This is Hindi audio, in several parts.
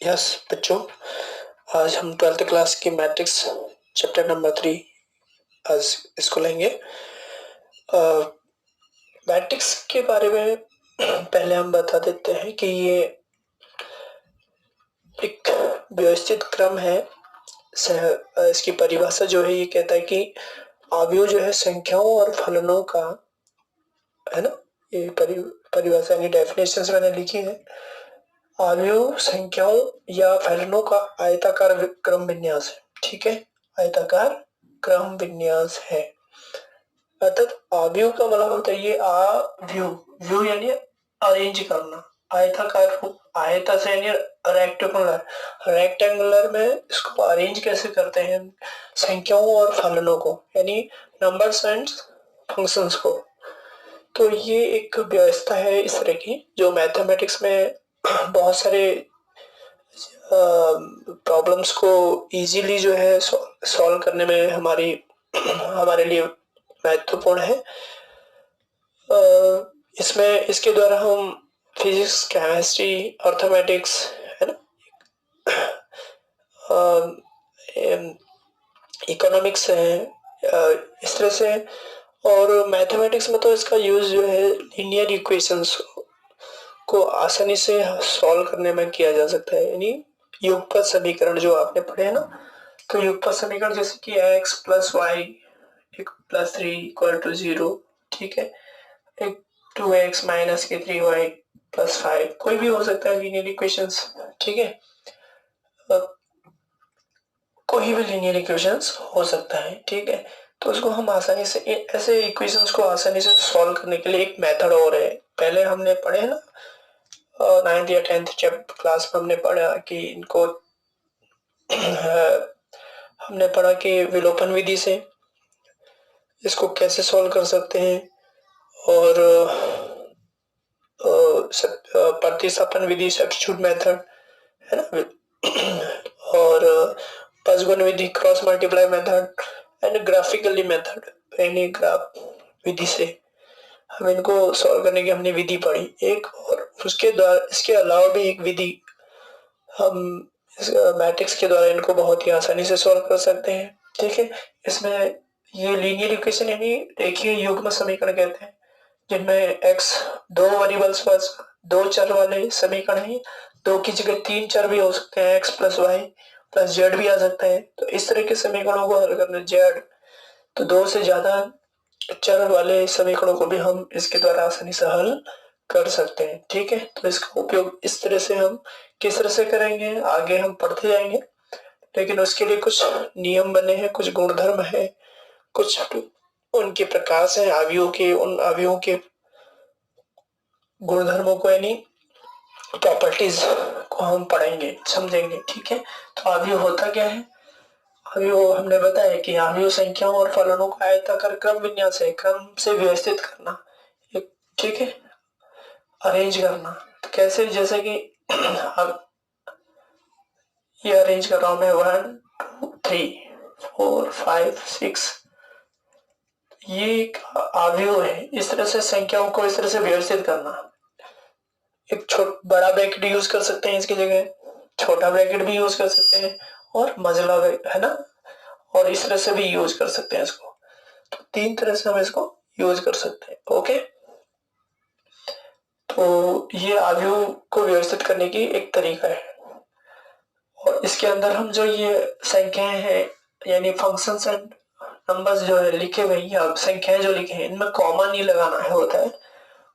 यस बच्चों, आज हम 12th क्लास की मैट्रिक्स चैप्टर नंबर 3 आज इसको लेंगे। मैट्रिक्स के बारे में पहले हम बता देते हैं कि ये एक व्यवस्थित क्रम है। इसकी परिभाषा जो है ये कहता है कि अवयव जो है संख्याओं और फलनों का, है ना। ये परिभाषा यानी डेफिनेशन मैंने लिखी है। अवयव संख्याओं या फलनों का आयताकार क्रम विन्यास है। ठीक है, आयताकार क्रम विन्यास है। अर्थात अवयव का मतलब होता है ये व्यू व्यू यानी अरेंज करना। आयताकार रूप, आयता से यानी रेक्टेंगुलर, रेक्टेंगुलर में इसको अरेंज कैसे करते हैं संख्याओं और फलनों को, यानी नंबर्स एंड फंक्शंस को। तो ये एक व्यवस्था है इस तरह की जो मैथमेटिक्स में बहुत सारे प्रॉब्लम्स को इजीली जो है सॉल्व करने में हमारे लिए महत्वपूर्ण है। इसमें इसके द्वारा हम फिजिक्स, केमिस्ट्री, अर्थमेटिक्स, है ना, इकोनॉमिक्स है, इस तरह से। और मैथमेटिक्स में तो इसका यूज जो है लीनियर इक्वेशंस को आसानी से सॉल्व करने में किया जा सकता है, यानी युगपत समीकरण जो आपने पढ़े हैं ना। तो युगपत समीकरण जैसे कि x plus y plus 3 equal to 0, ठीक है। एक 2x माइनस के 3y प्लस 5, कोई भी हो सकता है लीनियर इक्वेशंस, ठीक है। कोई भी लीनियर इक्वेशंस हो सकता है, ठीक है। तो उसको हम आसानी से ऐसे इक्वेशंस को आसानी से सॉल्व करने के लिए एक मेथड और है। पहले हमने पढ़े हैं ना, 9th या 10th क्लास में हमने पढ़ा कि इनको हमने पढ़ा कि विलोपन विधि से इसको कैसे सॉल्व कर सकते हैं, और प्रतिस्थापन विधि, सब्स्टिट्यूट मेथड, है ना, और पासगुण विधि, cross multiply method and graphically method, यानी ग्राफ विधि से हम इनको सॉल्व करने की हमने विधि पढ़ी एक। और उसके द्वारा इसके अलावा भी एक विधि हम इस मैट्रिक्स के द्वारा इनको बहुत ही आसानी से सॉल्व कर सकते हैं, ठीक है। इसमें ये लीनियर इक्वेशन यानी रेखीय युग्म समीकरण कहते हैं, जिनमें x दो वेरिएबल्स बस दो चर वाले समीकरण है। दो की जगह तीन चर भी हो सकते हैं, x plus y plus z भी आ सकता है। तो इस तरह के समीकरणों को हल करने जेड, तो दो से ज्यादा चर वाले समीकरणों को भी हम इसके द्वारा आसानी से हल कर सकते हैं, ठीक है। तो इसका उपयोग इस तरह से हम किस तरह से करेंगे आगे हम पढ़ते जाएंगे, लेकिन उसके लिए कुछ नियम बने हैं, कुछ गुणधर्म है, कुछ उनके प्रकाश है अवयवों के, उन अवयवों के गुणधर्मों को यानी प्रॉपर्टीज को हम पढ़ेंगे, समझेंगे, ठीक है। तो अवयव होता क्या है? अवयव हमने बताया कि अवयव संख्याओं और फलनों का आयताकार क्रम विन्यास है, क्रम से व्यवस्थित करना, ठीक है, अरेंज करना। तो कैसे, जैसे कि अब ये अरेंज कर रहा हूं मैं 1 2 3 4 5 6, ये एक अवयव है। इस तरह से संख्याओं को इस तरह से व्यवस्थित करना। एक बड़ा ब्रैकेट यूज कर सकते हैं इसकी जगह, छोटा ब्रैकेट भी यूज कर सकते हैं, और मजला ब्रैकेट, है ना, और इस तरह से भी यूज कर सकते हैं इसको। तो तीन तरह से हम इसको यूज कर सकते हैं, ओके। तो ये अवयव को व्यवस्थित करने की एक तरीका है। और इसके अंदर हम जो ये संख्याएं हैं यानी फंक्शंस एंड नंबर्स जो है लिखे हुए हैं, या संख्याएं जो लिखे हैं, इनमें कॉमा नहीं लगाना है होता है,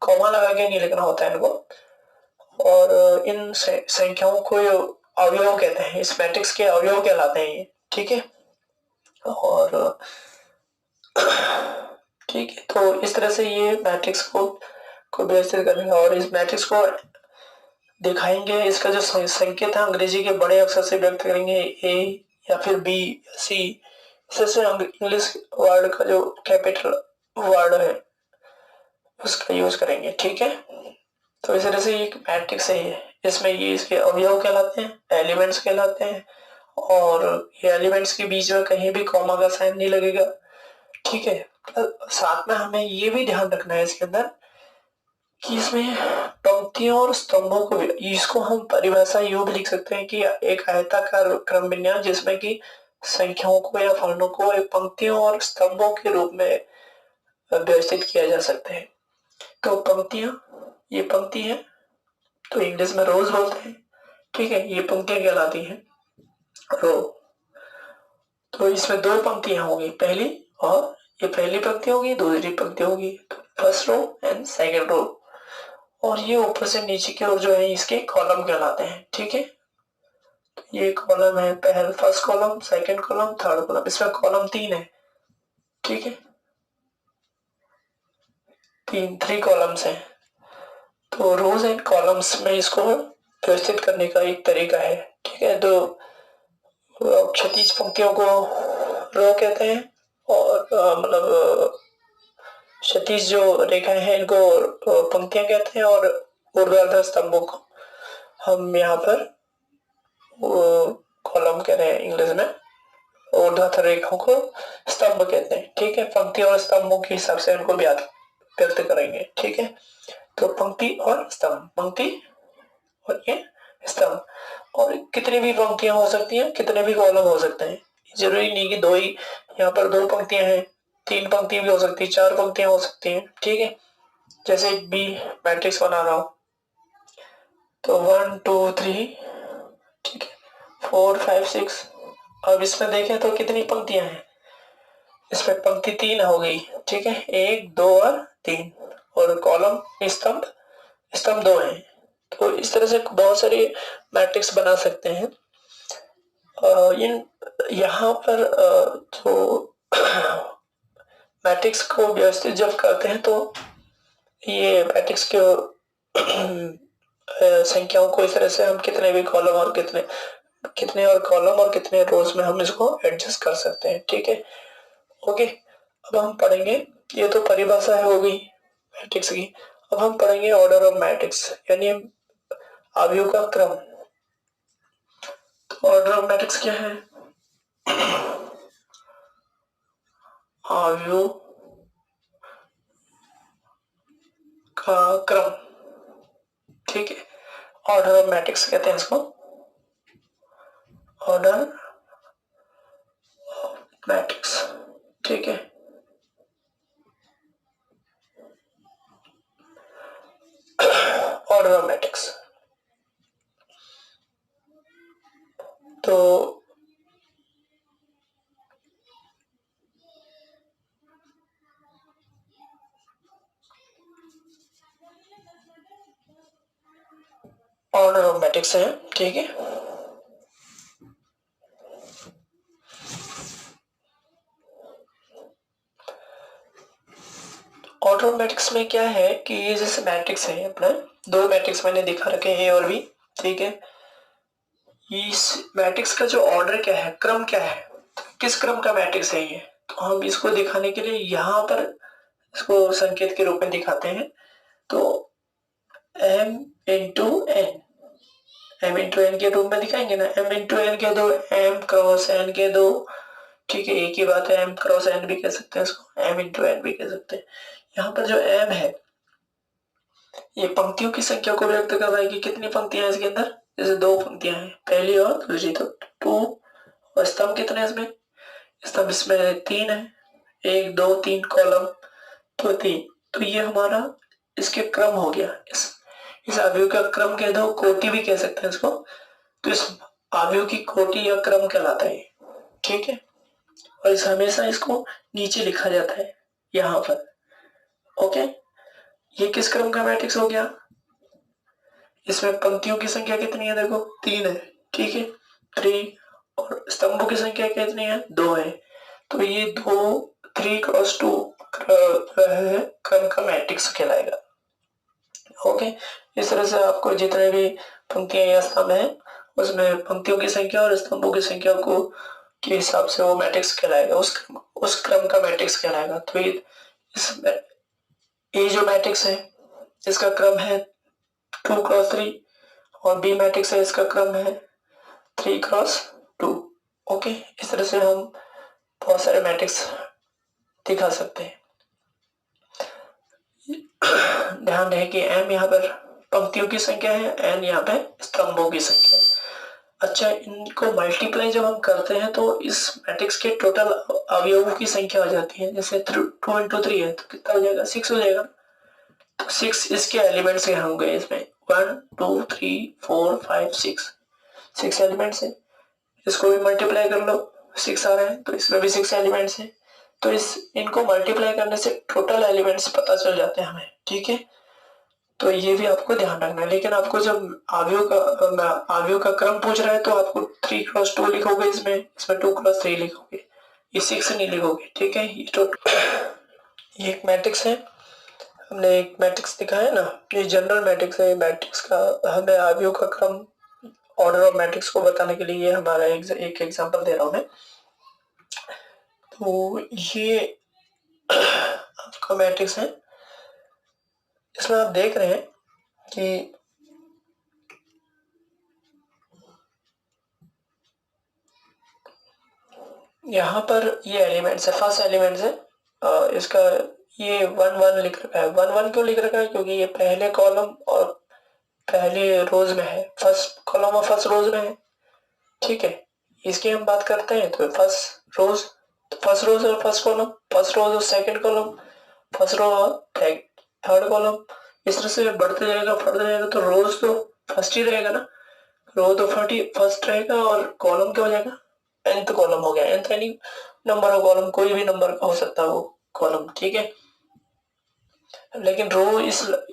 कॉमा लगा के नहीं लिखना होता है इनको। और इन संख्याओं को अवयव कहते हैं, इस मैट्रिक्स के अवयव कहलाते हैं ये, ठीक है। और ठीक है, तो इस तरह से ये मैट्रिक्स को व्यवस्थित करेंगे और इस मैट्रिक्स को दिखाएंगे। इसका जो संकेत है अंग्रेजी के बड़े अक्षर से व्यक्त करेंगे, ए या फिर बी, सी, जैसे इंग्लिश वर्ड का जो कैपिटल वर्ड है उसका यूज करेंगे, ठीक है। तो इस तरह से एक मैट्रिक्स है ये, इसमें ये इसके अवयव कहलाते हैं, एलिमेंट्स कहलाते हैं। और ये एलिमेंट्स के बीच में कहीं भी कॉमा का साइन नहीं लगेगा, ठीक है। साथ में हमें ये भी ध्यान रखना है इसके अंदर कि इसमें पंक्तियों और स्तंभों को इसको हम परिभाषा यूं भी लिख सकते हैं कि एक आयताकार क्रम विन्यास जिसमें कि संख्याओं को या वर्णों को एक पंक्तियों और स्तंभों के रूप में व्यवस्थित किया जा सकता है। तो पंक्तियां, ये पंक्ति है तो इंग्लिश में रोज बोलते हैं, ठीक है, ये पंक्तियां कहलाती हैं रो। तो इसमें दो पंक्तियां होंगी, पहली और ये पहली पंक्ति होगी, दूसरी पंक्ति होगी, तो first row and second row. और ये ऊपर से नीचे की ओर जो है इसके कॉलम कहलाते हैं, ठीक है। तो ये कॉलम है, पहला first column, second column, third column, इसमें कॉलम 3 है, ठीक है, थ्री कॉलम्स हैं। तो रोज एंड कॉलम्स में इसको व्यवस्थित करने का एक तरीका है, ठीक है। तो क्षैतिज पंक्तियों को रो कहते हैं और मतलब क्षैतिज जो रेखाएं हैं इनको पंक्तियां कहते हैं, और ऊर्ध्वाधर स्तंभों को हम यहाँ पर कॉलम कह रहे हैं इंग्लिश में, ऊर्ध्वाधर रेखाओं को स्तंभ कहते हैं, ठीक है। पंक्ति और स्तंभों के हिसाब से इनको व्यक्त करेंगे, ठीक है। तो पंक्ति और स्तंभ, पंक्ति और ये स्तंभ, और कितनी भी पंक्तियां हो सकती हैं, कितने भी कॉलम हो सकते हैं, जरूरी नहीं कि दो ही, यहाँ पर दो पंक्तियां हैं, तीन पंक्ति भी हो सकती है, चार पंक्तियां हो सकती हैं, ठीक है। जैसे बी मैट्रिक्स बना रहा हूं तो 1 2 3, ठीक है, 4 5 6। अब इसमें देखें तो कितनी पंक्तियां हैं, इसमें पंक्ति 3 हो गई, ठीक है, 1 2 और 3, और कॉलम स्तंभ स्तंभ 2 है। तो इस तरह से बहुत सारी मैट्रिक्स बना सकते हैं। इन यहाँ पर जो मैट्रिक्स को व्यवस्थित जब करते हैं तो ये मैट्रिक्स के संख्याओं को इस तरह से हम कितने भी कॉलम और कितने और कॉलम और कितने रोज में हम इसको एडजस्ट कर सकते हैं, ठीक है, ओके। अब हम पढ़ेंगे, ये तो परिभाषा है हो गई मैट्रिक्स की। अब हम पढ़ेंगे ऑर्डर ऑफ मैट्रिक्स, यानी आव्यूह का क्रम। तो ऑर्डर ऑफ मैट्रिक्स क्या है, आव्यूह का क्रम, ठीक है, ऑर्डर ऑफ मैट्रिक्स कहते हैं इसको, ऑर्डर ऑफ मैट्रिक्स, ठीक है। ऑर्डर ऑफ मैट्रिक्स, तो ऑर्डर ऑफ मैट्रिक्स है, ठीक है। ऑर्डर ऑफ मैट्रिक्स में क्या है कि ये जैसे मैट्रिक्स है अपना, दो मैट्रिक्स मैंने दिखा रखे हैं, ए और बी, ठीक है। इस मैट्रिक्स का जो ऑर्डर क्या है, क्रम क्या है, किस क्रम का मैट्रिक्स है ये, तो हम इसको दिखाने के लिए यहाँ पर इसको संकेत के रूप में दिखाते हैं। तो m into n, m into n के रूप में दिखाएंगे ना, m इंटू एन कह दो, m क्रॉस n कह दो, ठीक है, एक ही बात है, m क्रॉस n भी कह सकते हैं इसको, m इंटू एन भी कह सकते हैं। यहाँ पर जो m है ये पंक्तियों की संख्या को व्यक्त कर रहा है कि कितनी पंक्तियां हैं इसके अंदर, जैसे दो पंक्तियां हैं, पहली और दूसरी, तो 2, और स्तंभ कितने हैं इसमें, स्तंभ इसमें 3 है, 1 2 3 कॉलम, तो 3, तो ये हमारा इसके क्रम हो गया। इस आव्यूह का क्रम कह दो, कोटि भी कह सकते हैं इसको, तो इस आव्यूह की कोटि या क्रम कहलाता है, ठीक है। और इस हमेशा इसको नीचे लिखा जाता है यहाँ पर, ओके। ये किस क्रम का मैट्रिक्स हो गया, इसमें पंक्तियों की संख्या कितनी है, देखो 3 है, ठीक है, 3, और स्तंभों की संख्या कितनी है, 2 है। तो ये 2 3 क्रॉस 2 क्रम का मैट्रिक्स कहलाएगा, ओके। इस तरह से आपको जितने भी पंक्तियां या स्तंभ है उसमें पंक्तियों की संख्या और स्तंभों की संख्या को के हिसाब से वो मैट्रिक्स कहलाएगा, उस क्रम का मैट्रिक्स कहलाएगा। तो ये जो मैट्रिक्स है इसका क्रम है 2 क्रॉस 3, और बी मैट्रिक्स है इसका क्रम है 3 क्रॉस 2, ओके। इस तरह से हम बहुत सारे मैट्रिक्स दिखा सकते हैं। ध्यान रहे कि m यहाँ पर पंक्तियों की संख्या है, n यहाँ पे स्तंभों की संख्या है। अच्छा, इनको मल्टीप्लाई जब हम करते हैं तो इस मैट्रिक्स के टोटल अवयवों की संख्या हो जाती है। जैसे 2 into 3 है तो कितना हो जाएगा, 6 हो जाएगा। तो 6 इसके एलिमेंट्स हैं होंगे इसमें, 1 2 3 4 5 6 एलिमेंट्स है। इसको भी मल्टीप्लाई कर लो, 6 आ रहे हैं, तो इसमें भी 6 एलिमेंट्स हैं। तो इनको मल्टीप्लाई करने से टोटल एलिमेंट्स पता चल जाते हैं हमें, ठीक है। तो ये भी आपको ध्यान रखना है। लेकिन आपको जब आव्यूह का क्रम पूछ रहा है तो आपको 3x2 लिखोगे, इसमें 2x3 लिखोगे, ये 6 नहीं लिखोगे, ठीक है। ये एक मैट्रिक्स है, हमने एक मैट्रिक्स दिखाया है ना, ये जनरल मैट्रिक्स है। मैट्रिक्स का हमें आव्यूह का क्रम, ऑर्डर ऑफ मैट्रिक्स को बताने के लिए ये हमारा एक एग्जांपल दे रहा हूं मैं। तो ये आपका मैट्रिक्स है, इसमें आप देख रहे हैं कि यहाँ पर ये एलिमेंट्स है, फर्स्ट एलिमेंट्स है, इसका ये 1 1 लिख रखा है। 1 1 क्यों लिख रखा है, क्योंकि ये पहले कॉलम और पहले रोज में है, फर्स्ट कॉलम और फर्स्ट रोज में है, ठीक है। इसकी हम बात करते हैं तो फर्स्ट रोज और फर्स्ट कॉलम, फर्स्ट रोज और सेकंड कॉलम, फर्स्ट रो और थर्ड कॉलम, इस तरह से बढ़ते जाएगा तो रोज तो फर्स्ट ही रहेगा ना, रो तो फर्स्ट रहेगा और कॉलम क्या हो जाएगा, nth कॉलम हो गया। nth यानी नंबर ऑफ कॉलम, कोई भी नंबर का हो सकता है वो कॉलम, ठीक है। लेकिन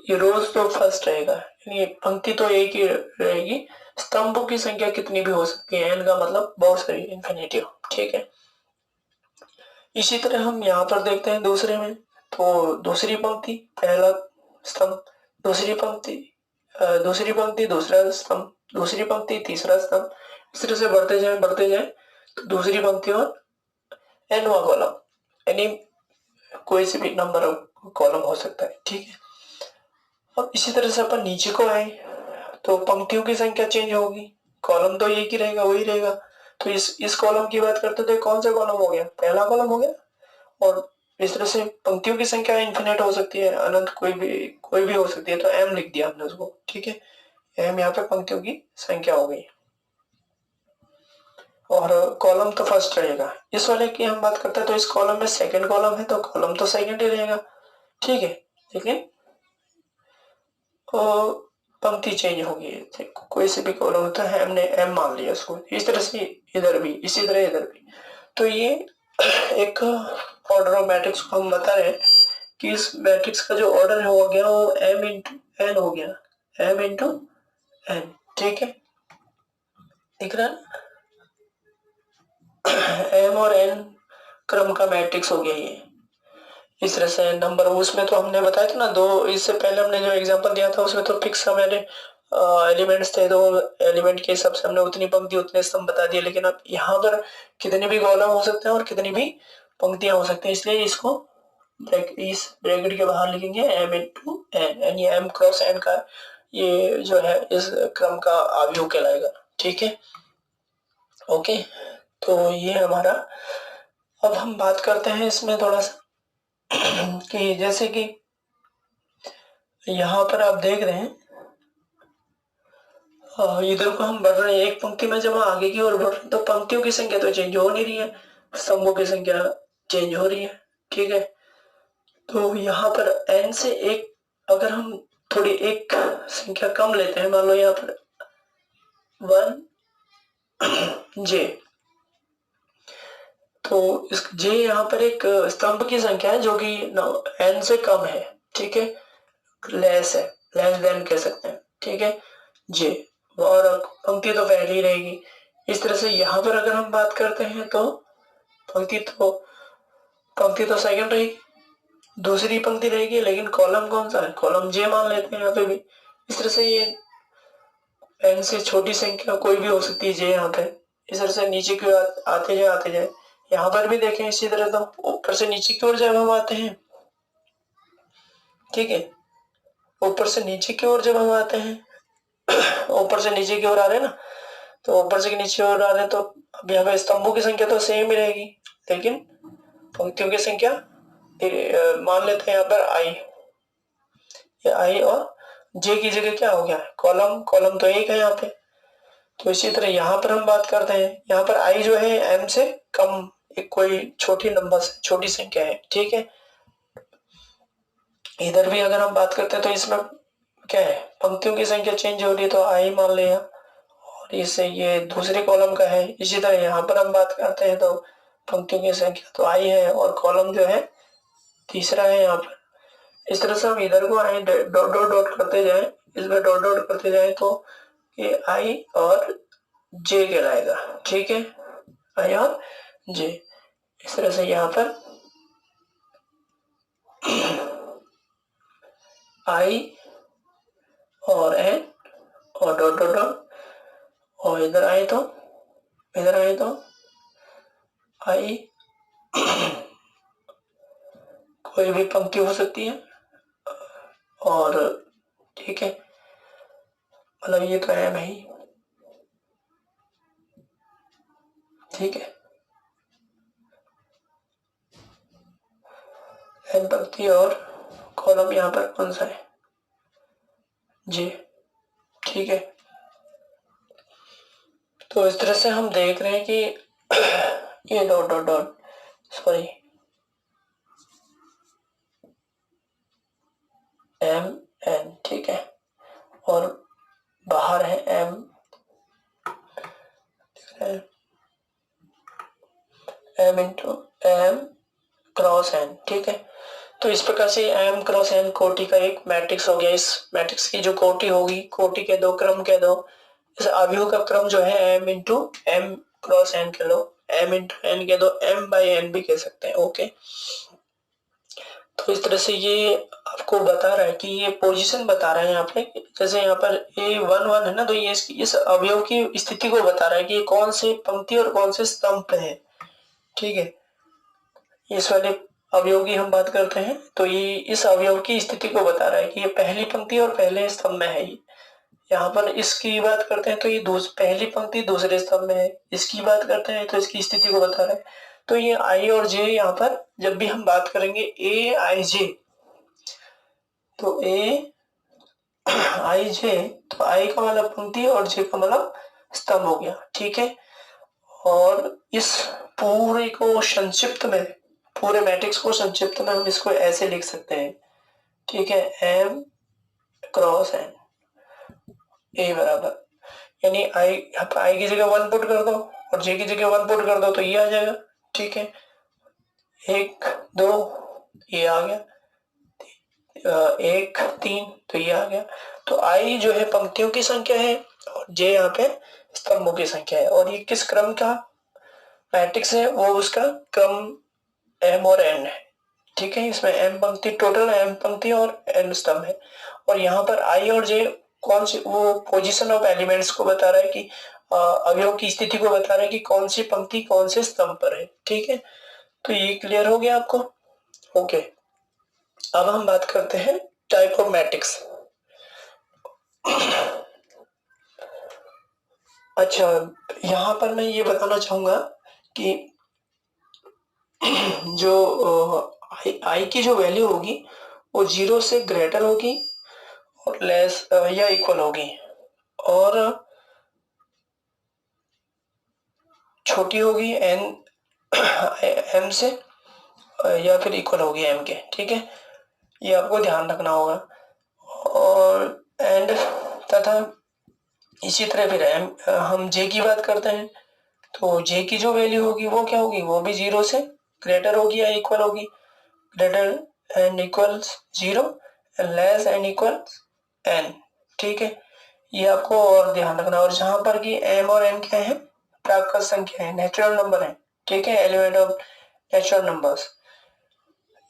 ये रोज तो फर्स्ट रहेगा, यानी पंक्ति तो एक ही रहेगी, स्तंभों की संख्या कितनी भी हो सकती है, n का मतलब बहुत सारी, इन्फिनिटी, ठीक है। इसी तरह हम यहाँ पर देखते हैं दूसरे में, तो दूसरी पंक्ति पहला स्तंभ, दूसरी पंक्ति दूसरा स्तंभ, दूसरी पंक्ति तीसरा स्तंभ, इस तरह से बढ़ते जाए तो दूसरी पंक्ति और nवां कॉलम, यानी कोई से भी नंबर ऑफ कॉलम हो सकता है, ठीक है। अब इसी तरह से अपन नीचे को आए तो पंक्तियों की संख्या चेंज होगी, कॉलम तो एक ही रहेगा, वही रहेगा। तो इस कॉलम की बात करते तो कौन सा कॉलम हो गया, पहला कॉलम हो गया। और इस तरह से पंक्तियों की संख्या इन्फिनिट हो सकती है, अनंत कोई भी हो सकती है, तो m लिख दिया हमने उसको, ठीक है। m यहाँ पे पंक्तियों की संख्या हो गई और कॉलम तो फर्स्ट रहेगा। इस वाले की हम बात करते हैं तो इस कॉलम में सेकंड कॉलम है तो कॉलम तो सेकंड ही रहेगा, ठीक है। लेकिन पंक्ति चेंज होगी, कोई से भी कॉलम होता है, हमने m मान लिया उसको। इस तरह से इधर भी, इसी तरह इधर भी। तो ये एक ऑर्डर ऑफ मैट्रिक्स को हम बता रहे हैं कि इस मैट्रिक्स का जो ऑर्डर हो गया वो m इंटू n हो गया, m इंटू n, ठीक है। दिख रहा है, m और n क्रम का मैट्रिक्स हो गया ये। इस तरह से नंबर, उसमें तो हमने बताया था ना, दो इससे पहले हमने जो एग्जांपल दिया था उसमें तो फिक्स हमारे एलिमेंट्स थे, तो एलिमेंट के हिसाब से हमने उतनी पंक्ति उतने स्तंभ बता दिए। लेकिन अब यहाँ पर कितने भी कॉलम हो सकते हैं और कितनी भी पंक्तियां हो सकती हैं, इसलिए इसको इस ब्रैकेट के बाहर लिखेंगे m इंटू एन, यानी m क्रॉस n का ये जो है इस क्रम का आव्यूह कहलाएगा, ठीक है। ओके, तो ये हमारा, अब हम बात करते हैं इसमें थोड़ा सा कि जैसे कि यहाँ पर आप देख रहे हैं, इधर को हम बढ़ रहे हैं, एक पंक्ति में जब हम आगे की ओर बढ़ रहे हैं तो पंक्तियों की संख्या तो चेंज हो नहीं रही है, स्तंभों की संख्या चेंज हो रही है, ठीक है। तो यहाँ पर n से एक, अगर हम थोड़ी एक संख्या कम लेते हैं, मान लो यहाँ पर 1j, तो इस j यहाँ पर एक स्तंभ की संख्या है जो कि n से कम है, ठीक है, लेस देन कह सकते हैं, ठीक है, j, और पंक्ति तो पहले ही रहेगी। इस तरह से यहाँ पर अगर हम बात करते हैं तो पंक्ति तो सेकंड रहेगी, दूसरी पंक्ति रहेगी, लेकिन कॉलम कौन सा है, कॉलम j मान लेते हैं यहाँ पे भी। इस तरह से ये n से छोटी संख्या कोई भी हो सकती है j यहाँ पे। इस तरह से नीचे की ओर आते जाए, यहाँ पर भी देखें इसी तरह, तो ऊपर से नीचे की ओर जब हम आते हैं, ठीक है, ऊपर से नीचे की ओर जब हम आते हैं, ऊपर से नीचे की ओर आ रहे हैं ना, तो ऊपर से नीचे ओर आ रहे हैं तो अब यहाँ पे स्तंभों की संख्या तो सेम ही रहेगी, लेकिन पंक्तियों की संख्या मान लेते हैं यहाँ पर i, ये आई और जे की जगह क्या हो गया, कॉलम, कॉलम तो एक है यहाँ पे। तो इसी तरह यहाँ पर हम बात करते हैं, यहाँ पर आई जो है एम से कम एक कोई छोटी नंबर से छोटी संख्या है, ठीक है। इधर भी अगर हम बात करते हैं तो इसमें क्या है, पंक्तियों की संख्या चेंज हो रही है तो आई मान लिया, और इससे ये दूसरे कॉलम का है। इसी तरह यहाँ पर हम बात करते हैं तो पंक्तियों की संख्या तो आई है और कॉलम जो है तीसरा है यहाँ पर। इस तरह से हम इधर को आए डॉट डॉट डॉट करते जाए, इसमें डॉट डॉट करते जाए तो ये आई और जे कहलाएगा, ठीक है, आई और जे। इस तरह से यहाँ पर आई और एन और डॉट डॉट डॉट, और इधर आए तो आई कोई भी पंक्ति हो सकती है, और ठीक है, मतलब ये तो एम है ही, ठीक है, एन पंक्ति और कॉलम यहाँ पर कौन सा है, जे, ठीक है। तो इस तरह से हम देख रहे हैं कि ये dot dot dot sorry m n, ठीक है, और बाहर है m, m into m cross n, ठीक है। तो इस प्रकार से एम क्रॉस एन कोटि का एक मैट्रिक्स हो गया। इस मैट्रिक्स की जो कोटि होगी, कोटि के दो क्रम कह दो, इस अवयव का क्रम जो है m into m cross n कह लो, एम इंटू एन कह दो, एम बाई एन भी कह सकते हैं, ओके। तो इस तरह से ये आपको बता रहा है कि ये पोजीशन बता रहा है यहाँ पे, जैसे यहाँ पर ए वन वन है ना, तो ये इस अवयव की स्थिति को बता रहा है कि ये कौन से पंक्ति और कौन से स्तंभ पे है, ठीक है। इस वाले अवयव की हम बात करते हैं तो ये इस अवयव की स्थिति को बता रहा है कि ये पहली पंक्ति और पहले स्तंभ में है। यहाँ पर इसकी बात करते हैं तो ये पहली पंक्ति दूसरे स्तंभ में है, इसकी बात करते हैं तो इसकी स्थिति को बता रहा है। तो ये आई और जे यहाँ पर जब भी हम बात करेंगे ए आई जे, तो ए आई जे, तो आई का मतलब पंक्ति और जे का मतलब स्तंभ हो गया, ठीक है। और इस पूरे को संक्षिप्त में, पूरे मैट्रिक्स को संक्षिप्त में हम इसको ऐसे लिख सकते हैं, ठीक है, एम क्रॉस एन ए बराबर, यानी आई की जगह वन पुट कर दो और जे की जगह वन पुट कर दो तो ये आ जाएगा, ठीक है, एक दो ये आ गया, एक तीन तो ये आ गया। तो आई जो है पंक्तियों की संख्या है और जे यहाँ पे स्तंभों की संख्या है, और ये किस क्रम का मैट्रिक्स है, वो उसका क्रम एम और एन है, ठीक है। इसमें एम पंक्ति, टोटल एम पंक्ति और एन स्तंभ है, और यहाँ पर आई और जे कौन सी, वो पोजीशन ऑफ एलिमेंट्स को बता रहा है कि अवयव की स्थिति को बता रहा है कि कौन सी पंक्ति कौन से स्तंभ पर है, ठीक है। तो ये क्लियर हो गया आपको, ओके। अब हम बात करते हैं टाइप ऑफ मैट्रिक्स। अच्छा, यहाँ पर मैं ये बताना चाहूंगा कि जो आई की जो वैल्यू होगी वो 0 से ग्रेटर होगी और लेस या इक्वल होगी, और छोटी होगी एन एम से या फिर इक्वल होगी एम के, ठीक है, ये आपको ध्यान रखना होगा। और एंड तथा इसी तरह फिर एम, हम जे की बात करते हैं तो जे की जो वैल्यू होगी वो क्या होगी, वो भी 0 से ग्रेटर होगी या इक्वल होगी, greater and equals 0 and less and equal n, ठीक है, ये आपको और ध्यान रखना। और जहां पर कि एम और एन क्या है, प्राकृत संख्या है, नेचुरल नंबर है, ठीक है, एलिमेंट ऑफ नेचुरल नंबर्स,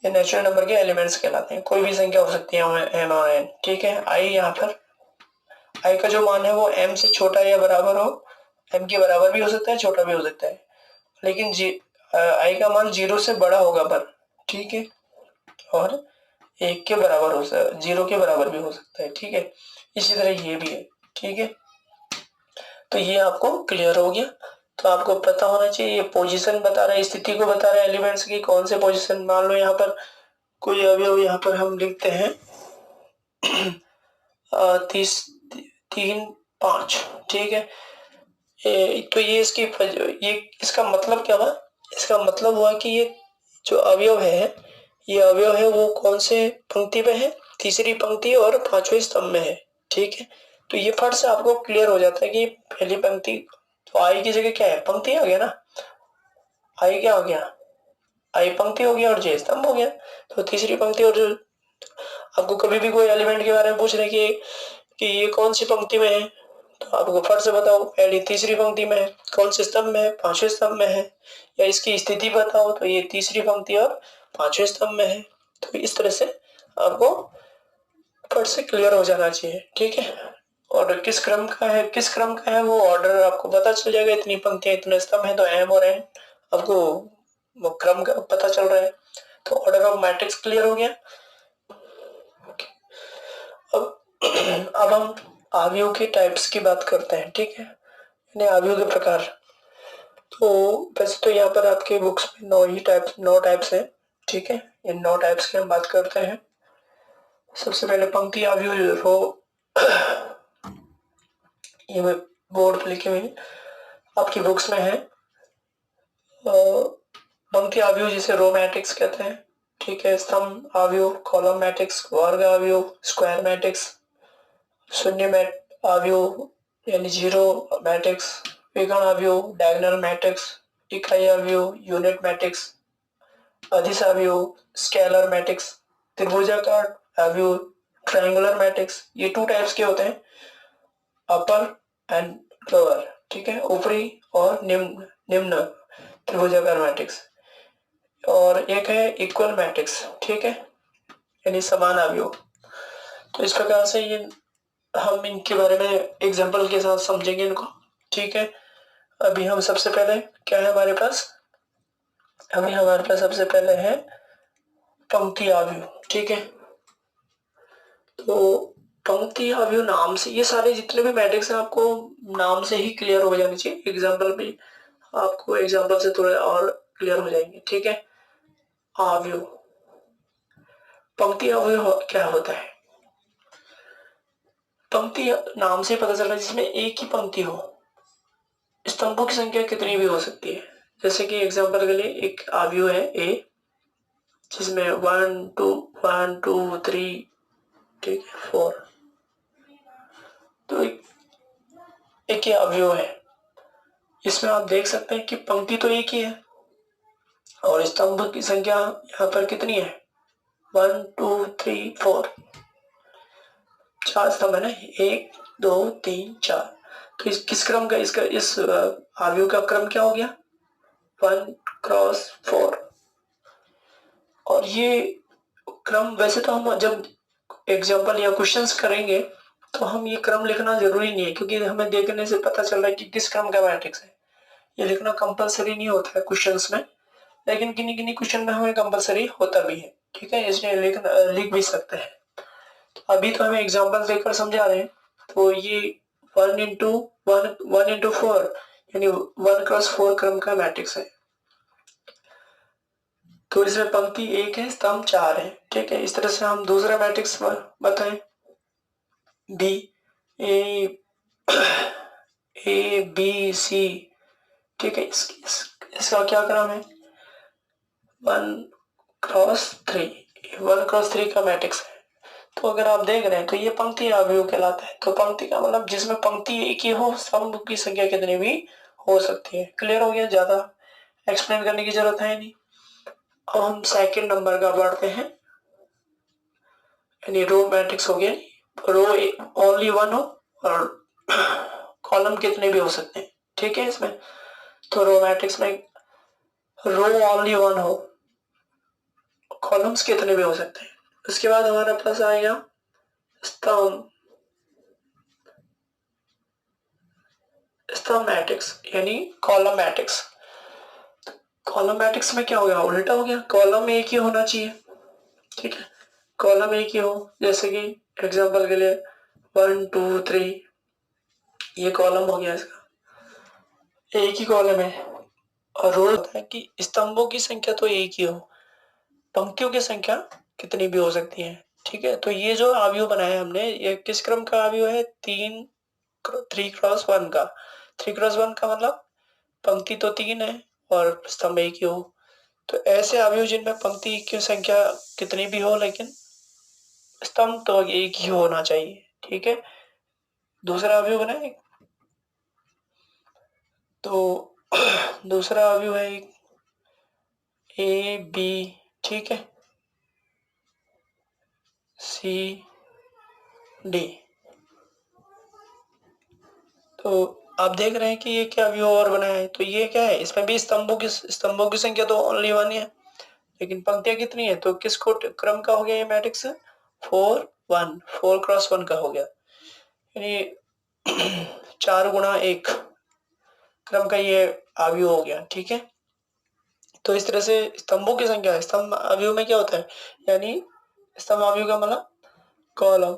ये नेचुरल नंबर के एलिमेंट्स कहलाते हैं, कोई भी संख्या हो सकती है एम और एन, ठीक है। आई यहाँ पर आई का जो मान है वो एम से छोटा या बराबर हो, एम के बराबर भी हो सकता है, छोटा भी हो सकता है, लेकिन आई का मान 0 से बड़ा होगा पर, ठीक है, और एक के बराबर हो सकता है, 0 के बराबर भी हो सकता है, ठीक है। इसी तरह ये भी है, ठीक है। तो ये आपको क्लियर हो गया। तो आपको पता होना चाहिए, ये पोजीशन बता रहा है, स्थिति को बता रहा है एलिमेंट्स की, कौन से पोजीशन, मान लो यहाँ पर कोई अवयव यहाँ पर हम लिखते हैं 30, 3, 5, ठीक है। तो ये ये इसका मतलब क्या हुआ? इसका मतलब हुआ कि ये जो अवयव है, ये अवयव है वो कौन से पंक्ति में है? तीसरी पंक्ति और पांचवें स्तंभ में है, ठीक है। तो ये फट से आपको क्लियर हो जाता है कि पहली पंक्ति, तो आई की जगह क्या है? पंक्ति आ गया ना। आई क्या हो गया? आई पंक्ति हो गया और जे स्तंभ हो गया। तो तीसरी पंक्ति और आपको कभी भी कोई एलिमेंट के बारे में पूछ रहे कि ये कौन सी पंक्ति में है, तो आपको फट से बताओ पहली तीसरी पंक्ति में है, कौन से स्तंभ में है? पांचवें स्तंभ में है। या इसकी स्थिति बताओ तो ये तीसरी पंक्ति और पांचवें स्तंभ में है। तो इस तरह से आपको फट से क्लियर हो जाना चाहिए, ठीक है। ऑर्डर किस क्रम का है, किस क्रम का है वो ऑर्डर आपको पता चल जाएगा। इतनी पंक्तियां इतने स्तंभ है तो एम और एन आपको वो क्रम का पता चल रहा है। तो ऑर्डर ऑफ मैट्रिक्स क्लियर हो गया। अब हम आव्यूह के टाइप्स की बात करते हैं, ठीक है, यानी आव्यूह के प्रकार। तो वैसे तो यहाँ पर आपके बुक्स में 9 टाइप्स हैं, ठीक है। इन 9 टाइप्स की हम बात करते हैं। सबसे पहले पंक्ति आव्यूह, रो, ये बोर्ड पे लिखे हुए आपकी बुक्स में है। पंक्ति आव्यूह जिसे रो मैट्रिक्स कहते हैं, ठीक है। स्तंभ आव्यूह, कॉलम मैट्रिक्स, वर्ग आव्यूह, स्क्वायर मैट्रिक्स, शून्य आव्यूह यानी जीरो मैट्रिक्स, विकर्ण आव्यूह, डायगोनल मैट्रिक्स, इकाई आव्यूह, यूनिट मैट्रिक्स, अदिश आव्यूह, स्केलर मैट्रिक्स, त्रिभुजाकार आव्यूह, ट्रायंगुलर मैट्रिक्स। ये 2 टाइप्स के होते हैं, अपर एंड लोअर, ठीक है, ऊपरी और निम्न निम्न त्रिभुजाकार मैट्रिक्स। और एक है इक्वल मैट्रिक्स, ठीक है, यानी समान आव्यूह। तो इस प्रकार से ये हम इनके बारे में एग्जांपल के साथ समझेंगे इनको, ठीक है। अभी हम सबसे पहले क्या है हमारे पास? अभी हमारे पास सबसे पहले है पंक्ति आव्यूह, ठीक है। तो पंक्ति आव्यूह नाम से ये सारे जितने भी मैट्रिक्स हैं आपको नाम से ही क्लियर हो जाने चाहिए। एग्जांपल भी आपको एग्जांपल से थोड़े और क्लियर हो जाएंगे, ठीक है। आव्यूह, पंक्ति आव्यूह क्या होता है? पंक्ति नाम से पता चल रहा है जिसमें एक ही पंक्ति हो। स्तंभों की संख्या कितनी भी हो सकती है। जैसे कि एग्जांपल के लिए एक आव्यूह है ए, जिसमें 1 2 1 2 3, ठीक है, 4। तो एक ही आव्यूह है। इसमें आप देख सकते हैं कि पंक्ति तो एक ही है और स्तंभ की संख्या यहाँ पर कितनी है? 1 2 3 4, 4 स्तंभ है ना, 1 2 3 4। तो इस किस क्रम का इसका इस आव्यूह का क्रम क्या हो गया? 1 क्रॉस 4। और ये क्रम वैसे तो हम जब एग्जाम्पल या क्वेश्चंस करेंगे तो हम ये क्रम लिखना जरूरी नहीं है, क्योंकि हमें देखने से पता चल रहा है कि किस क्रम का मैट्रिक्स है। ये लिखना कंपलसरी नहीं होता है क्वेश्चंस में, लेकिन किन्हीं किन्हीं क्वेश्चन में हमें कंपलसरी होता भी है, ठीक है, इसलिए लिख भी सकते हैं। तो अभी तो हमें एग्जाम्पल देकर समझा रहे हैं। तो ये 1 into 4 यानी 1 क्रॉस 4 क्रम का मैट्रिक्स है। तो इसमें पंक्ति 1 है, स्तंभ 4 है, ठीक है। इस तरह से हम दूसरा मैट्रिक्स बताएं, B A A B C, ठीक है। इसका क्या क्रम है? 1 क्रॉस 3, 1 क्रॉस 3 का मैट्रिक्स है। तो अगर आप देख रहे हैं तो ये पंक्ति आव्यूह कहलाता है। तो पंक्ति का मतलब जिसमें पंक्ति एक ही हो, स्तंभ की संख्या कितनी भी हो सकती है। क्लियर हो गया? ज्यादा एक्सप्लेन करने की जरूरत है नहीं। अब हम सेकंड नंबर का बढ़ते हैं, यानी रो मैट्रिक्स हो गया। रो ओनली 1 हो और कॉलम कितने भी हो सकते हैं, ठीक है। इसमें तो रो मैट्रिक्स में रो ओनली 1 हो, कॉलम्स कितने भी हो सकते हैं। उसके बाद हमारे पास आएगा स्तंभ मैट्रिक्स यानी कॉलम मैट्रिक्स। कॉलम मैट्रिक्स में क्या हो गया? उल्टा हो गया। कॉलम एक ही होना चाहिए, ठीक है, कॉलम एक ही हो। जैसे कि एग्जांपल के लिए 1 2 3, ये कॉलम हो गया, इसका एक ही कॉलम है। और रूल होता है कि स्तंभों की संख्या तो एक ही हो, पंक्तियों की संख्या कितनी भी हो सकती है, ठीक है, तो ये जो अवयव बनाया हमने, ये किस क्रम का अवयव है? 3x1 का। 3x1 का मतलब पंक्ति तो 3 है और स्तंभ एक ही हो। तो ऐसे अवयव जिनमें पंक्ति की संख्या कितनी भी हो, लेकिन स्तंभ तो एक ही होना चाहिए। ठीक है, दूसरा अवयव बनाए तो दूसरा अवयव है ए बी, ठीक है, सी डी। तो आप देख रहे हैं कि ये क्या अवयव और बनाया है, तो ये क्या है, इसमें भी स्तंभों की संख्या तो ओनली 1 है, लेकिन पंक्तियां कितनी है? तो किसको क्रम का हो गया ये मैट्रिक्स? 4 का हो गया, यानी 4 गुणा 1 क्रम का ये अवयव हो गया। ठीक है, तो इस तरह से स्तंभों की संख्या, स्तंभ अवयव में क्या होता है, यानी स्तंभ अवयव का मतलब कॉलम।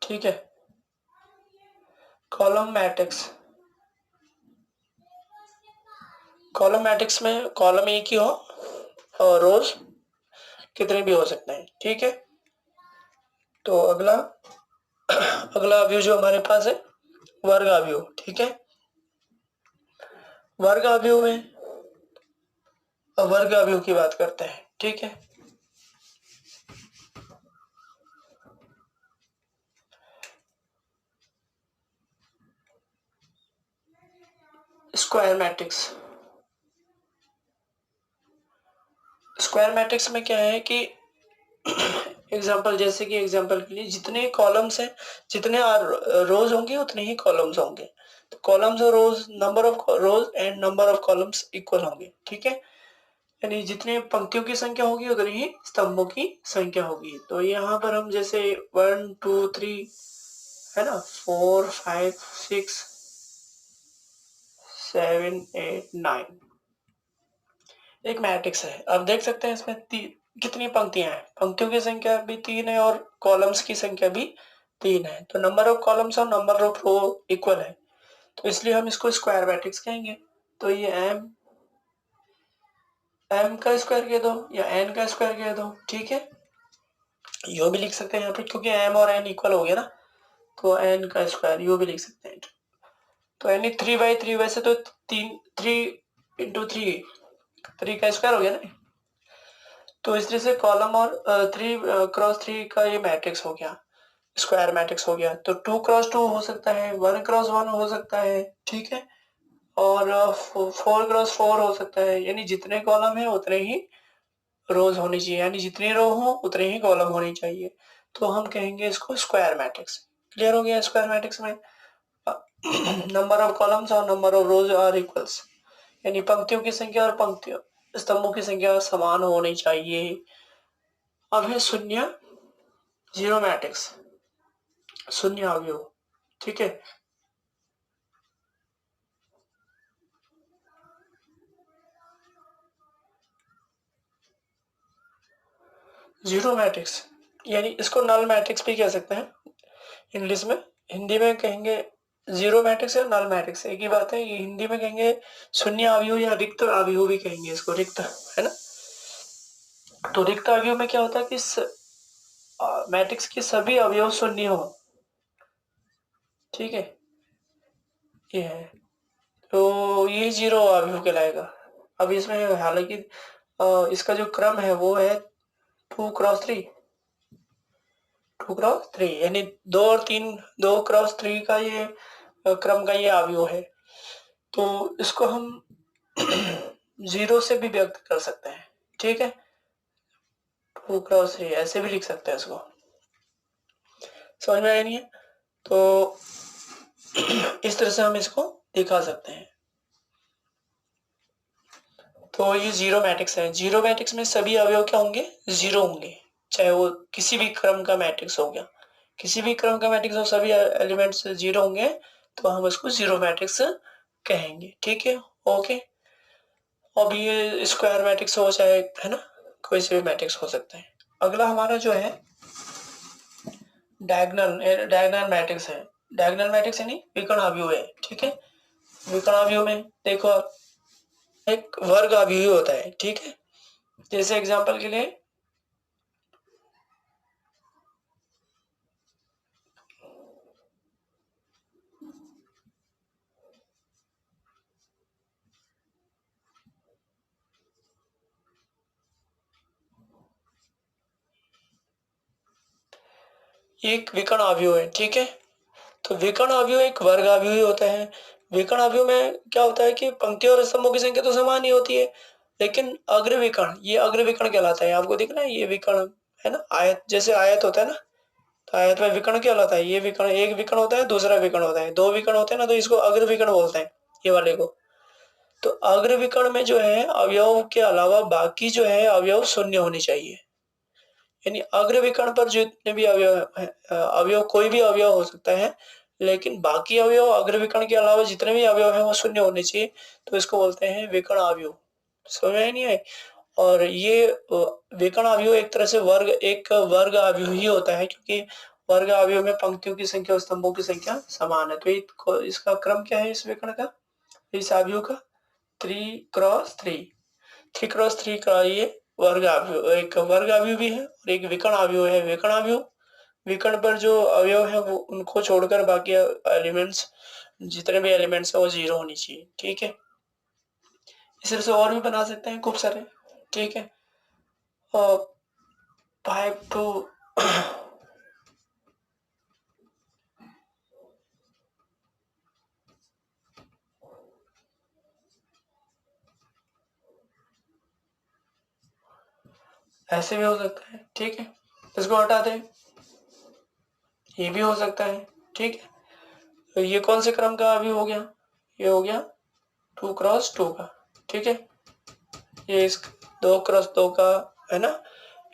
ठीक है, कॉलम मैट्रिक्स, कॉलम मैट्रिक्स में कॉलम एक ही हो और रोज कितने भी हो सकते हैं। ठीक है, तो अगला अगला अवयव जो हमारे पास है वर्ग अवयव। ठीक है, वर्ग अवयव में वर्ग अवयव की बात करते हैं। ठीक है, स्क्वायर मैट्रिक्स। स्क्वायर मैट्रिक्स में क्या है कि एग्जाम्पल, जैसे कि एग्जाम्पल के लिए जितने कॉलम्स हैं, जितने रोज होंगे उतने ही कॉलम्स होंगे। तो कॉलम्स और rows, number of rows and number of columns equal होंगे। ठीक है, यानी जितने पंक्तियों की संख्या होगी उतनी ही स्तंभों की संख्या होगी। तो यहाँ पर हम जैसे 1 2 3 है ना, 4 5 6 7 8 9 एक मैट्रिक्स है। अब देख सकते हैं इसमें कितनी पंक्तियां हैं, पंक्तियों की संख्या भी 3 है और कॉलम्स की संख्या भी 3 है। तो नंबर ऑफ कॉलम्स और नंबर ऑफ रो इक्वल है, तो इसलिए हम इसको स्क्वायर मैट्रिक्स कहेंगे। तो ये एम का स्क्वायर कह दो या एन का स्क्वायर कह दो। ठीक है, यू भी लिख सकते हैं यहाँ पे, क्योंकि एम और एन इक्वल हो गया ना, तो एन का स्क्वायर यू भी लिख सकते हैं। तो यानी 3/3, वैसे तो 3 × 3 का स्क्वायर हो गया ना। तो इस तरह से कॉलम और 3 × 3 का ये मैट्रिक्स हो गया, स्क्वायर मैट्रिक्स हो गया। तो 2 × 2 हो सकता है, 1 × 1 हो सकता है। ठीक है, और 4 × 4 हो सकता है, यानी जितने कॉलम है उतने ही रोज होनी चाहिए, यानी जितनी रो हो उतने ही कॉलम होनी चाहिए। तो हम कहेंगे इसको स्क्वायर मैट्रिक्स। क्लियर हो गया? स्क्वायर मैट्रिक्स में नंबर ऑफ कॉलम्स और number of rows are equals, यानी पंक्तियों की संख्या और पंक्तियों स्तंभों की संख्या समान होनी चाहिए। अब है शून्य जीरो मैट्रिक्स, शून्य अवयव। ठीक है, जीरो मैट्रिक्स, यानी इसको नल मैट्रिक्स भी कह सकते हैं इंग्लिश में। हिंदी में कहेंगे जीरो मैट्रिक्स या नल मैट्रिक्स, एक ही बात है। ये हिंदी में कहेंगे शून्य अवयव या रिक्त अवयव भी कहेंगे इसको, रिक्त, है ना। तो रिक्त अवयव में क्या होता है कि मैट्रिक्स के सभी अवयव शून्य हो। ठीक है, ये है, तो ये जीरो अवयव कहलाएगा। अब इसमें हालांकि इसका जो क्रम है वो है 2 × 3, 2 × 3, यानी 2 और 3, 2 × 3 का ये क्रम का ये अवयव है। तो इसको हम जीरो से भी व्यक्त कर सकते हैं। ठीक है, 2 × 3 ऐसे भी लिख सकते हैं इसको। समझ में आया नहीं है? तो इस तरह से हम इसको दिखा सकते हैं। तो ये जीरो मैट्रिक्स है। जीरो मैट्रिक्स में सभी अवयव क्या होंगे? जीरो होंगे, चाहे वो किसी भी क्रम का मैट्रिक्स हो गया, किसी भी क्रम का मैट्रिक्स हो, सभी एलिमेंट्स जीरो होंगे, तो हम उसको जीरो मैट्रिक्स कहेंगे। ठीक है, ओके। अब ये स्क्वायर मैट्रिक्स हो चाहे, है ना, कोई से भी मैट्रिक्स हो सकता है। अगला हमारा जो है डायगोनल मैट्रिक्स है। डायगोनल मैट्रिक्स यानी विकर्ण अवयव है। ठीक है, विकर्ण अवयव में देखो एक वर्ग अवयव होता है। ठीक है, जैसे एग्जांपल के लिए एक विकर्ण अवयव है, ठीक है। तो विकर्ण अवयव एक वर्ग अवयव ही होता है। विकर्ण अवयव में क्या होता है कि पंक्ति और स्तंभों की संख्या तो समान ही होती है, लेकिन अग्र विकर्ण, ये अग्र विकर्ण कहलाता है। आपको दिख रहा है ये विकर्ण है ना, आयत जैसे आयत होता है ना, तो आयत में विकर्ण क्या कहलाता है, ये विकर्ण, एक विकर्ण होता है, दूसरा विकर्ण होता है, दो विकर्ण होते हैं ना, तो इसको अग्र विकर्ण बोलते हैं, ये वाले को। तो अग्र विकर्ण में जो है अवयव के अलावा बाकी जो है अवयव शून्य होने चाहिए। यानी अग्र विकर्ण पर जितने भी अवयव अवयव कोई भी अवयव हो सकता है, लेकिन बाकी अवयव अग्र विकर्ण के अलावा जितने भी अवयव हैं वो शून्य होने चाहिए, तो इसको बोलते हैं विकर्ण अवयव। समझ में नहीं है। और ये विकर्ण अवयव एक तरह से एक वर्ग अवयव ही होता है, क्योंकि वर्ग अवयव में पंक्तियों की संख्या और स्तंभों की संख्या समान है। तो इसका क्रम क्या है इस विकर्ण का, इस अवयव का, 3x3। 3x3 का ये वर्ग अवयव, एक वर्ग अवयव भी है और एक विकर्ण अवयव है। विकर्ण अवयव, विकर्ण पर जो अवयव है वो उनको छोड़कर बाकी एलिमेंट्स, जितने भी एलिमेंट्स है वो जीरो होनी चाहिए, ठीक है। इस तरह से और भी बना सकते हैं खूब सारे, ठीक है। और 5 टू ऐसे भी हो सकता है, ठीक है। इसको हटा दें, ये भी हो सकता है, ठीक है। तो ये कौन से क्रम का अभी हो गया, ये हो गया 2x2 का, ठीक है। ये इस 2x2 का है ना,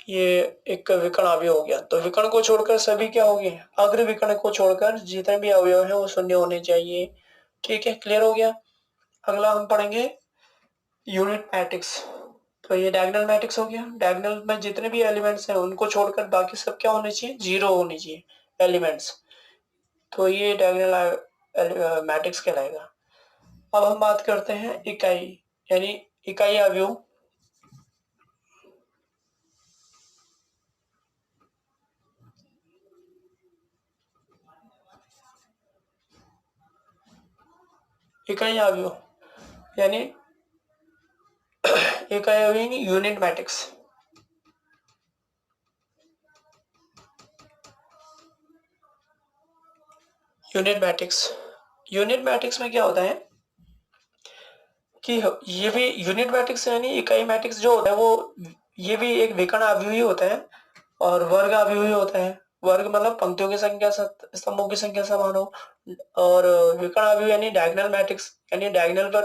ये एक विकर्ण अवयव हो गया। तो विकर्ण को छोड़कर सभी क्या हो गए, अग्र विकर्ण को छोड़कर जितने भी अवयव हैं वो शून्य होने चाहिए, ठीक है। क्लियर हो गया। अगला हम पढ़ेंगे यूनिट मैट्रिक्स। तो ये डायगोनल मैट्रिक्स हो गया। डायगोनल में जितने भी एलिमेंट्स हैं उनको छोड़कर बाकी सब क्या होने चाहिए, जीरो होने चाहिए एलिमेंट्स। तो ये डायगोनल मैट्रिक्स कहलाएगा। अब हम बात करते हैं इकाई, यानी इकाई अवयव। इकाई अवयव यानी इकाई अवयव यानी unit matrix. Unit matrix, unit matrix में क्या होता है कि ये भी यूनिट मैट्रिक्स यानी इकाई मैट्रिक्स जो होता है वो, ये भी एक विकर्ण अवयव ही होता है और वर्ग अवयव ही होता है। वर्ग मतलब पंक्तियों की संख्या स्तंभों की संख्या समान हो, और विकर्ण अवयव यानी डायगोनल मैट्रिक्स, यानी डायगोनल पर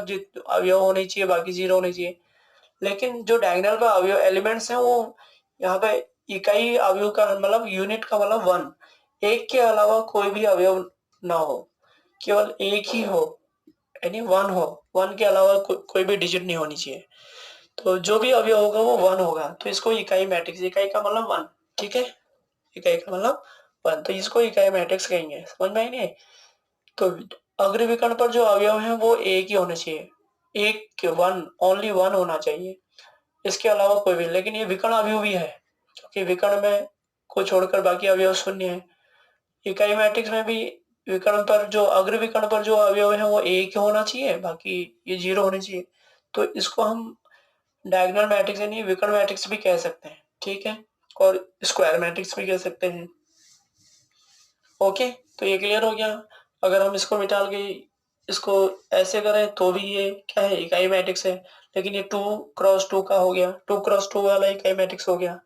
अवयव होने चाहिए, बाकी जीरो होने चाहिए। लेकिन जो डायगोनल पर अवयव एलिमेंट्स हैं वो यहाँ पे इकाई अवयव का मतलब यूनिट का मतलब वन, एक के अलावा कोई भी अवयव ना हो, केवल एक ही हो, यानी वन हो, वन के अलावा कोई भी डिजिट नहीं होनी चाहिए। तो जो भी अवयव होगा वो वन होगा, तो इसको इकाई मैट्रिक्स, इकाई का मतलब वन, ठीक है। इकाई का मतलब वन, तो इसको इकाई मैट्रिक्स कहेंगे। समझ में आई नहीं। तो अग्र विकर्ण पर जो अवयव है वो एक ही होने चाहिए, एक वन, ओनली वन होना चाहिए, इसके अलावा कोई भी। लेकिन ये विकर्ण अवयव भी है, क्योंकि विकर्ण में को छोड़कर बाकी अवयव शून्य है। इकाई मैट्रिक्स में भी विकर्ण पर जो अग्र विकर्ण पर जो अवयव है वो एक ही होना चाहिए, बाकी ये जीरो होने चाहिए। तो इसको हम डायगोनल मैट्रिक्स यानी विकर्ण मैट्रिक्स भी कह सकते हैं, ठीक है। और स्क्वायर मैट्रिक्स भी कह सकते हैं। ओके, तो ये क्लियर हो गया। अगर हम इसको निकाल के इसको ऐसे करें तो भी ये क्या है, इकाई मैट्रिक्स है। लेकिन ये 2x2 का हो गया, 2x2 वाला इकाई मैट्रिक्स हो गया,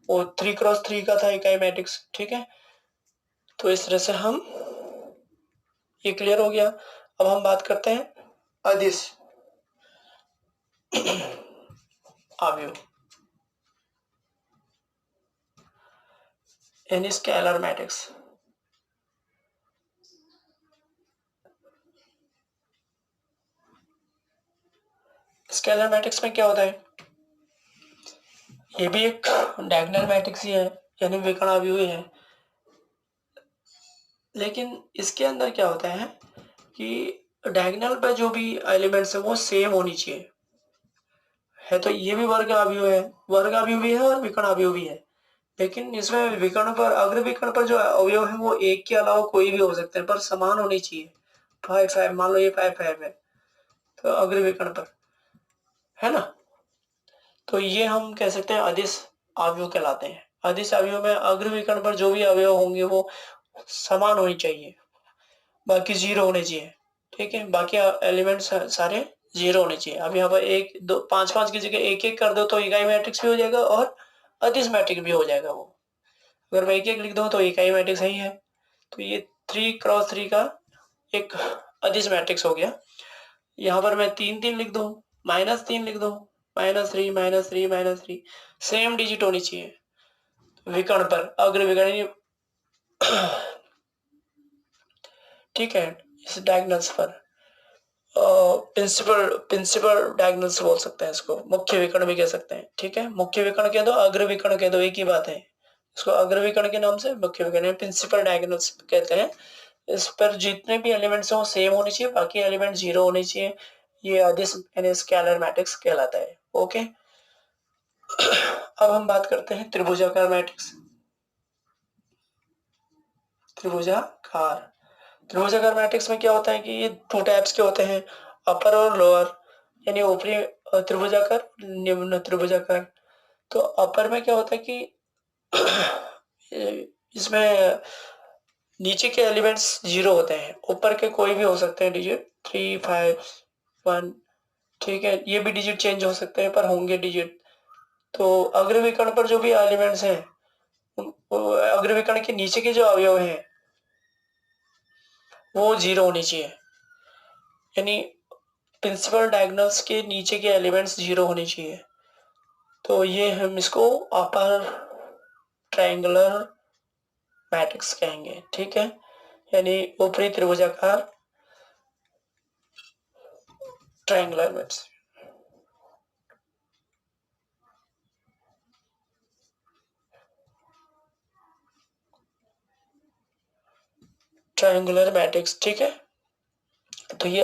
और 3x3 का था इकाई मैट्रिक्स, ठीक है। तो इस तरह से हम, ये क्लियर हो गया। अब हम बात करते हैं अदिश अवयव यानी स्केलर मैट्रिक्स। स्केलर मैट्रिक्स में क्या होता है, ये भी एक डायगोनल मैट्रिक्स ही है, यानी विकर्ण अवयव ही है। लेकिन इसके अंदर क्या होता है कि डायगोनल पे जो भी एलिमेंट्स है वो सेम होनी चाहिए, है। तो ये भी वर्ग अवयव है, वर्ग अवयव भी है और विकर्ण अवयव भी है। लेकिन इसमें विकर्ण पर, अग्र विकर्ण पर जो अवयव है वो एक के अलावा कोई भी हो सकते हैं, पर समान होनी चाहिए। 5 5 मान लो ये 5 5 है, तो अग्र विकर्ण पर, है ना। तो ये हम कह सकते हैं अदिश अवयव कहलाते हैं। अदिश अवयव में अग्र विकर्ण पर जो भी अवयव होंगे वो समान होने चाहिए, बाकी जीरो होने चाहिए। ठीक है, बाकी एलिमेंट्स सारे जीरो होने चाहिए। अब यहाँ पर एक दो पांच पांच की जगह एक एक कर दो तो इकाई मैट्रिक्स भी हो जाएगा और अदिश मैट्रिक्स भी हो जाएगा। वो अगर मैं एक एक लिख दूं तो इकाई मैट्रिक्स सही है। तो ये 3x3 का एक अदिश मैट्रिक्स हो गया। यहाँ पर मैं 3 3 लिख दूं, -3 लिख दूं, -3 -3 -3, सेम डिजिट होनी चाहिए विकर्ण पर, अग्र विकर्ण। ठीक है, इस डायगोनल्स पर प्रिंसिपल प्रिंसिपल डायगोनल्स बोल सकते हैं इसको, मुख्य विकर्ण भी कह सकते हैं। ठीक है, मुख्य विकर्ण कह दो, अग्र विकर्ण कह दो, एक ही बात है। इसको अग्र विकर्ण के नाम से, मुख्य विकर्ण प्रिंसिपल डायगोनल्स कहते हैं। इस पर जितने भी एलिमेंट्स हो सेम होने चाहिए, बाकी एलिमेंट जीरो होने चाहिए। ये अदिश यानी स्केलर मैट्रिक्स कहलाता है। ओके, अब हम बात करते हैं त्रिभुजाकार मैट्रिक्स। त्रिभुजाकार त्रिभुजाकार मैट्रिक्स में क्या होता है कि ये 2 टाइप्स के होते हैं, अपर और लोअर, यानी ऊपरी त्रिभुजाकार, निम्न त्रिभुजाकार। तो अपर में क्या होता है कि इसमें नीचे के एलिमेंट्स जीरो होते हैं, ऊपर के कोई भी हो सकते हैं डिजिट, 3 5 1। ठीक है, ये भी डिजिट चेंज हो सकते हैं पर होंगे डिजिट। तो अग्र विकर्ण पर जो भी एलिमेंट्स हैं, अग्र विकर्ण के नीचे के जो अवयव हैं वो जीरो होनी चाहिए, यानी प्रिंसिपल डायगोनल्स के नीचे के एलिमेंट्स जीरो होने चाहिए। तो ये हम इसको अपर ट्रायंगुलर मैट्रिक्स कहेंगे। ठीक है, यानी ऊपरी त्रिभुजाकार ट्रायंगुलर मैट्रिक्स। ट्रायंगुलर मैट्रिक्स, ठीक है। तो ये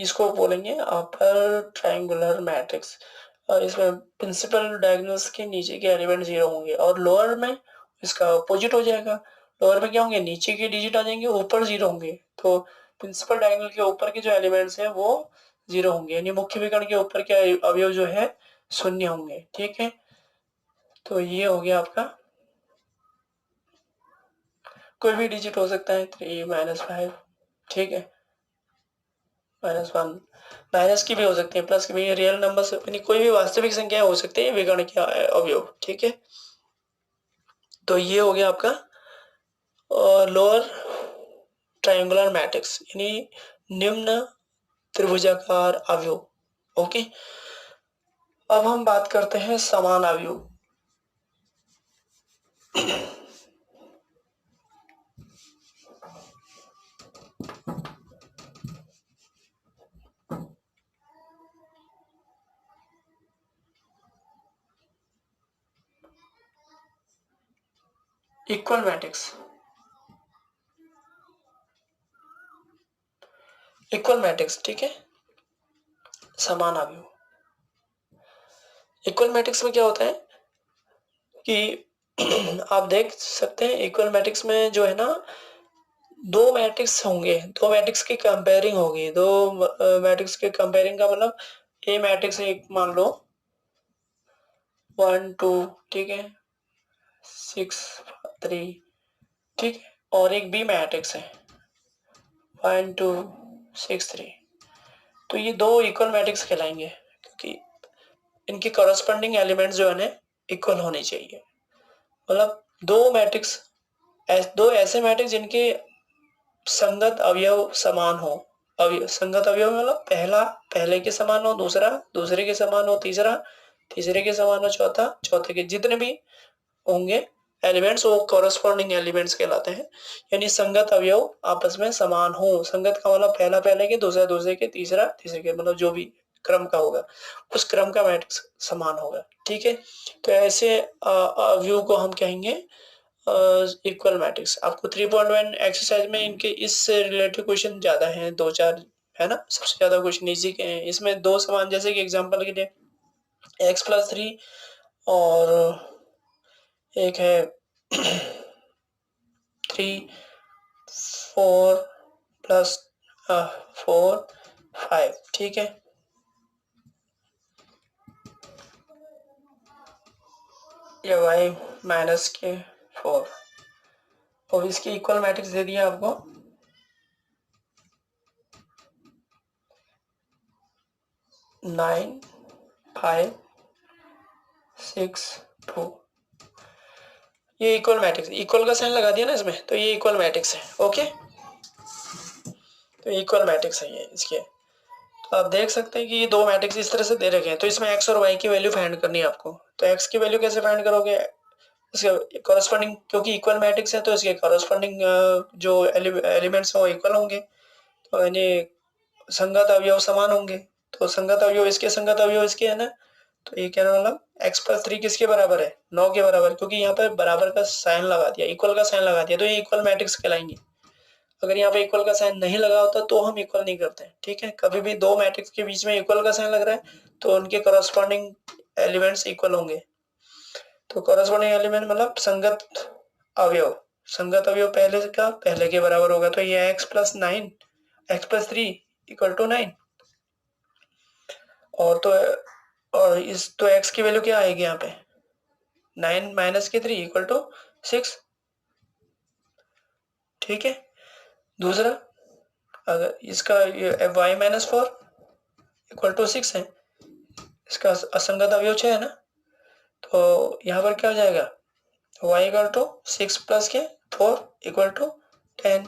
इसको बोलेंगे अपर ट्रायंगुलर मैट्रिक्स। इसमें प्रिंसिपल डायगोनल्स के नीचे के एलिमेंट जीरो होंगे, और लोअर में इसका अपोजिट हो जाएगा। लोअर में क्या होंगे, नीचे के डिजिट आ जाएंगे, ऊपर जीरो होंगे। तो प्रिंसिपल डायगोनल के ऊपर के जो एलिमेंट्स हैं वो जीरो होंगे, यानी मुख्य विकर्ण के ऊपर के अवयव जो है शून्य होंगे। ठीक है, तो ये हो गया आपका, कोई भी डिजिट हो सकता है, 3 -5। ठीक है, -1, माइनस की भी हो सकती है, प्लस की भी, रियल नंबर यानी कोई भी वास्तविक संख्या हो सकती है विकर्ण के अवयव। ठीक है, तो ये हो गया आपका लोअर ट्रायंगुलर मैट्रिक्स, यानी निम्न त्रिभुजाकार अवयव। ओके, अब हम बात करते हैं समान अवयव। इक्वल मैट्रिक्स, इक्वल मैट्रिक्स, ठीक है, समान अवयव। इक्वल मैट्रिक्स में क्या होता है कि आप देख सकते हैं इक्वल मैट्रिक्स में जो है ना, दो मैट्रिक्स होंगे, दो मैट्रिक्स की कंपेयरिंग होगी। दो मैट्रिक्स के कंपेयरिंग का मतलब, ए मैट्रिक्स एक मान लो 1 2, ठीक है, 6 3, ठीक है, और एक बी मैट्रिक्स है 1 2 6 3। तो ये दो इक्वल मैट्रिक्स कहलाएंगे, क्योंकि इनके कॉरस्पॉन्डिंग एलिमेंट्स जो है ना इक्वल होने चाहिए। मतलब दो मैट्रिक्स, दो ऐसे मैट्रिक्स जिनके संगत अवयव समान हो। संगत अवयव मतलब पहला पहले के समान हो, दूसरा दूसरे के समान हो, तीसरा तीसरे के समान हो, चौथा चौथे के, जितने भी होंगे एलिमेंट्स वो कॉरस्पॉन्डिंग एलिमेंट्स कहलाते हैं। यानी संगत अवयव आपस में समान हो। संगत का मतलब पहला पहले के, दूसरा दूसरे के, तीसरा तीसरे के, मतलब जो भी क्रम का होगा उस क्रम का मैट्रिक्स समान होगा। ठीक है, तो ऐसे अवयव को हम कहेंगे इक्वल मैट्रिक्स। आपको 3.1 एक्सरसाइज में इनके इससे रिलेटेड क्वेश्चन ज्यादा हैं, दो चार है ना, सबसे ज्यादा क्वेश्चन इजी के हैं। इसमें दो समान, जैसे कि एग्जांपल के लिए x+3 और एक है 3 4 प्लस 4 5। ठीक है, ये y माइनस के 4 और इसके इक्वल मैट्रिक्स दे दिया आपको 9 5 6 2। ये इक्वल मैट्रिक्स, इक्वल का साइन लगा दिया ना इसमें, तो ये इक्वल मैट्रिक्स है। ओके, तो इक्वल मैट्रिक्स है ये इसके। तो आप देख सकते हैं कि ये दो मैट्रिक्स इस तरह से दे रखे हैं, तो इसमें x और y की वैल्यू फाइंड करनी है आपको। तो x की वैल्यू कैसे फाइंड करोगे, इसके कॉरस्पॉन्डिंग, क्योंकि इक्वल मैट्रिक्स है तो इसके कॉरस्पॉन्डिंग जो एलिमेंट्स हैं वो इक्वल होंगे, तो यानी संगत अवयव समान होंगे। तो संगत अवयव इसके, संगत अवयव इसके, है ना। तो ये कहने मतलब x+3 किसके बराबर है, 9 के बराबर, क्योंकि यहाँ पर बराबर का साइन लगा दिया, इक्वल का साइन लगा दिया, तो ये इक्वल मैट्रिक्स कहलाएंगे। अगर यहाँ पे इक्वल का साइन नहीं लगा होता तो हम इक्वल नहीं करते। ठीक है, कभी भी दो मैट्रिक्स के बीच में इक्वल का साइन लग रहा है तो उनके करस्पॉन्डिंग एलिमेंट्स इक्वल होंगे। तो करस्पॉन्डिंग एलिमेंट मतलब संगत अवयव, संगत अवयव पहले का पहले के बराबर होगा। तो ये x+3 इक्वल टू 9, और तो और इस तो x की वैल्यू क्या आएगी यहाँ पे, 9 माइनस के 3 इक्वल टू 6। ठीक है, दूसरा अगर इसका y-4 इक्वल टू 6 है, इसका असंगत अवयव 6 है ना, तो यहाँ पर क्या हो जाएगा, y इक्वल टू 6 प्लस के 4 इक्वल टू 10।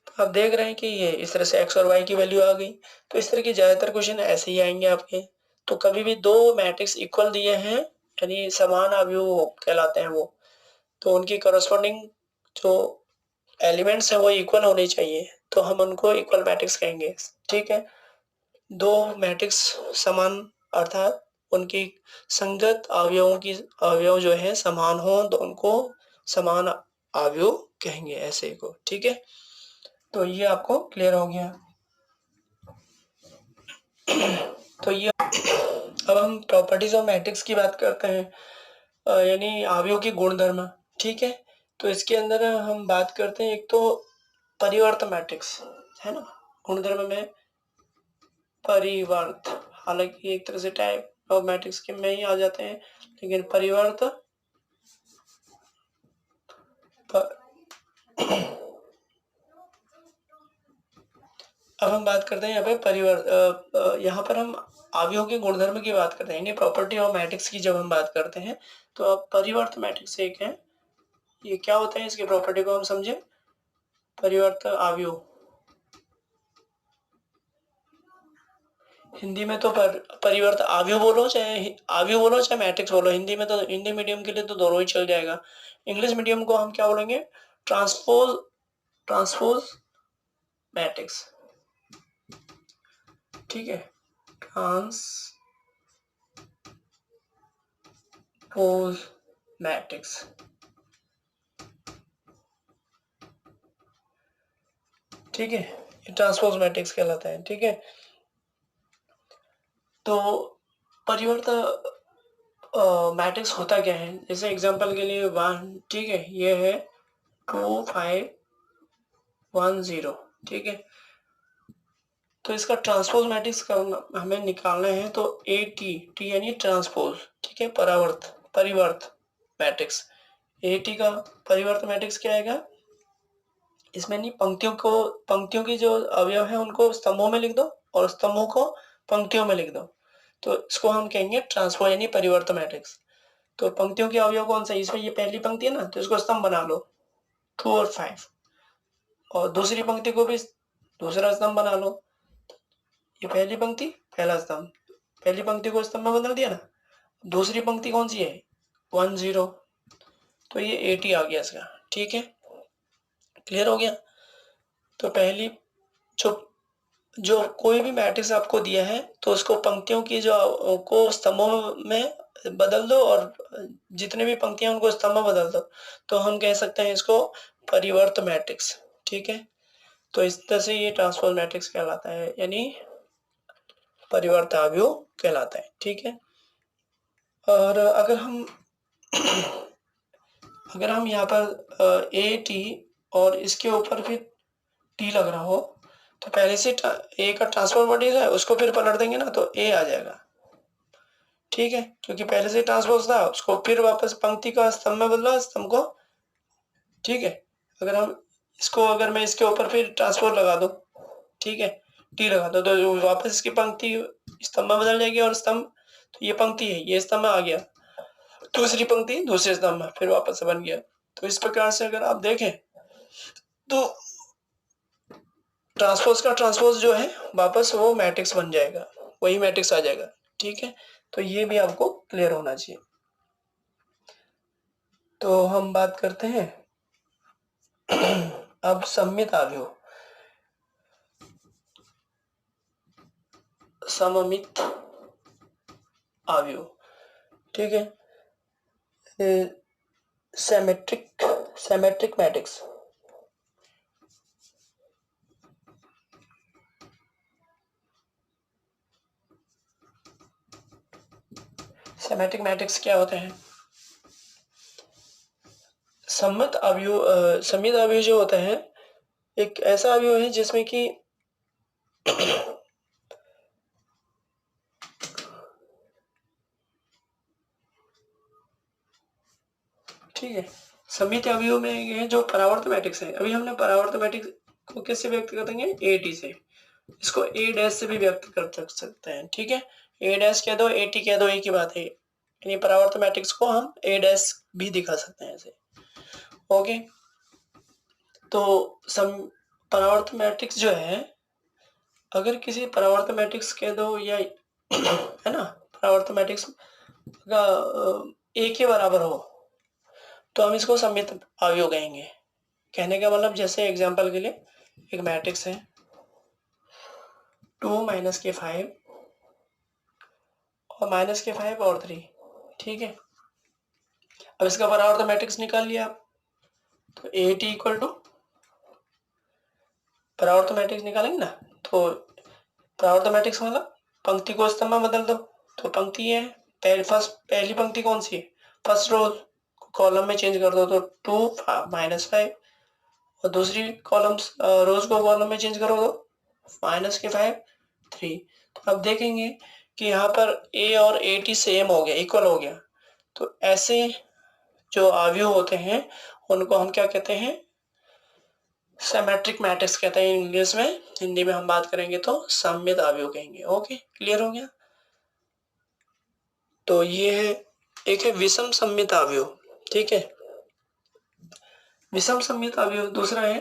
तो आप देख रहे हैं कि ये इस तरह से x और y की वैल्यू आ गई। तो इस तरह के ज्यादातर क्वेश्चन ऐसे ही आएंगे आपके। तो कभी भी दो मैट्रिक्स इक्वल दिए हैं यानी समान अवयव कहलाते हैं वो, तो उनकी करस्पॉन्डिंग जो एलिमेंट्स हैं वो इक्वल होने चाहिए, तो हम उनको इक्वल मैट्रिक्स कहेंगे। ठीक है, दो मैट्रिक्स समान अर्थात उनकी संगत अवयवों की अवयव जो है समान हो तो उनको समान अवयव कहेंगे ऐसे को। ठीक है, तो ये आपको क्लियर हो गया। तो ये अब हम प्रॉपर्टीज ऑफ मैट्रिक्स की बात करते हैं, यानी अवयव के गुणधर्म। ठीक है, तो इसके अंदर हम बात करते हैं एक तो परिवर्त मैट्रिक्स, है ना, गुणधर्म में परिवर्त, हालांकि एक तरह से टाइप ऑफ मैट्रिक्स के में ही आ जाते हैं, लेकिन परिवर्त अब हम बात करते हैं यहाँ पे परिवर्त, यहाँ पर हम अवयव के गुणधर्म की बात करते हैं, यानी प्रॉपर्टी ऑफ मैट्रिक्स की जब हम बात करते हैं तो अब परिवर्त मैट्रिक्स एक है, ये क्या होता है इसकी प्रॉपर्टी को हम समझे। परिवर्त अवयव हिंदी में तो परिवर्त अवयव बोलो चाहे मैट्रिक्स बोलो, हिंदी में तो हिंदी मीडियम के लिए तो दोनों ही चल जाएगा। इंग्लिश मीडियम को हम क्या बोलेंगे, ट्रांसपोज मैट्रिक्स। ठीक है, ट्रांसपोज मैट्रिक्स। ठीक है, ये ट्रांसपोज मैट्रिक्स कहलाता है। ठीक है, तो परिवर्त मैट्रिक्स होता क्या है, जैसे एग्जांपल के लिए 1, ठीक है, ये है 2 5 1 0। ठीक है, तो इसका ट्रांसपोज मैट्रिक्स हमें निकालना है, तो टी यानी ट्रांसपोज। ठीक है, परिवर्त मैट्रिक्स, टी का परिवर्त मैट्रिक्स क्या आएगा, इसमें नहीं पंक्तियों की जो अवयव है उनको स्तंभों में लिख दो और स्तंभों को पंक्तियों में लिख दो, तो इसको हम कहेंगे ट्रांसपोज यानी परिवर्त मैट्रिक्स। तो पंक्तियों के अवयव कौन सा है, इसमें ये पहली पंक्ति है ना, तो इसको स्तंभ बना लो 2 और 5, और दूसरी पंक्ति को भी दूसरा स्तंभ बना लो, ये पहली पंक्ति पहला स्तंभ, पहली पंक्ति को स्तंभ में बदल दिया ना। दूसरी पंक्ति कौन सी है, 1 0, तो ये 80 आ गया इसका। ठीक है, क्लियर हो गया। तो पहली जो कोई भी मैट्रिक्स आपको दिया है तो उसको पंक्तियों की जो को स्तंभों में बदल दो और जितने भी पंक्तियां उनको स्तंभ में बदल दो, तो हम कह सकते हैं इसको परिवर्त मैट्रिक्स। ठीक है, तो इस तरह से ये ट्रांसपोज मैट्रिक्स कहलाता है, यानी परिवर्त अवयव कहलाता है। ठीक है, और अगर हम यहाँ पर ए टी और इसके ऊपर फिर टी लग रहा हो, तो पहले से ए का ट्रांसपोज मैट्रिक्स है उसको फिर पलट देंगे ना तो ए आ जाएगा। ठीक है, क्योंकि पहले से ट्रांसपोज था, उसको फिर वापस पंक्ति का स्तंभ में बदला, स्तंभ को। ठीक है, अगर हम इसको, अगर मैं इसके ऊपर फिर ट्रांसपोज लगा दूं, ठीक है, टी लगा दो, तो वापस इसकी पंक्ति स्तंभ में बदल जाएगी, और स्तंभ, तो ये पंक्ति है, ये स्तंभ में आ गया, दूसरी पंक्ति दूसरे स्तंभ में फिर वापस से बन गया। तो इस प्रकार से अगर आप देखें तो ट्रांसपोज का ट्रांसपोज जो है वापस वो मैट्रिक्स बन जाएगा, वही मैट्रिक्स आ जाएगा। ठीक है, तो ये भी आपको क्लियर होना चाहिए। तो हम बात करते हैं अब सममित अवयव, सममित अवयव। ठीक है, सेमेट्रिक मैट्रिक्स। सेमेट्रिक मैट्रिक्स क्या होते हैं? सममित अवयव जो होता है, एक ऐसा अवयव है जिसमें कि ठीक है, सममित अवयव में ये जो परावर्त मैट्रिक्स है, अभी हमने परावर्त मैट्रिक्स को किससे व्यक्त कर देंगे? ए टी से। इसको ए डैश से भी व्यक्त कर सकते हैं। ठीक है, ए डैश कह दो, ए टी कह दो, एक ही बात है। यानी परावर्त मैट्रिक्स को हम ए डैश भी दिखा सकते हैं ऐसे। ओके, तो परावर्त मैट्रिक्स जो है, अगर किसी परावर्त मैट्रिक्स कह दो या है ना, परावर्त मैट्रिक्स का ए के बराबर हो तो हम इसको सममित अवयव कहेंगे। कहने का मतलब, जैसे एग्जांपल के लिए एक मैट्रिक्स है 2 - के 5 और -के 5 और 3। ठीक है, अब इसका परावर्त मैट्रिक्स निकाल लिया आप, तो ए टी इक्वल टू, परावर्त मैट्रिक्स निकालेंगे ना, तो परावर्त मैट्रिक्स मतलब पंक्ति को स्तंभ में बदल दो, तो पंक्ति है, पहली पंक्ति कौन सी है? फर्स्ट रो, कॉलम में चेंज कर दो तो 2 -5, और दूसरी कॉलम्स रोज को कॉलम में चेंज करो तो -के 5 3। तो अब देखेंगे कि यहाँ पर ए और ए टी सेम हो गया, इक्वल हो गया। तो ऐसे जो अवयव होते हैं उनको हम क्या कहते हैं? सिमेट्रिक मैट्रिक्स कहते हैं इंग्लिश में, हिंदी में हम बात करेंगे तो सममित अवयव कहेंगे। ओके, क्लियर हो गया? तो ये है, एक है विषम सममित अवयव। ठीक है, विषम सममित अवयव दूसरा है,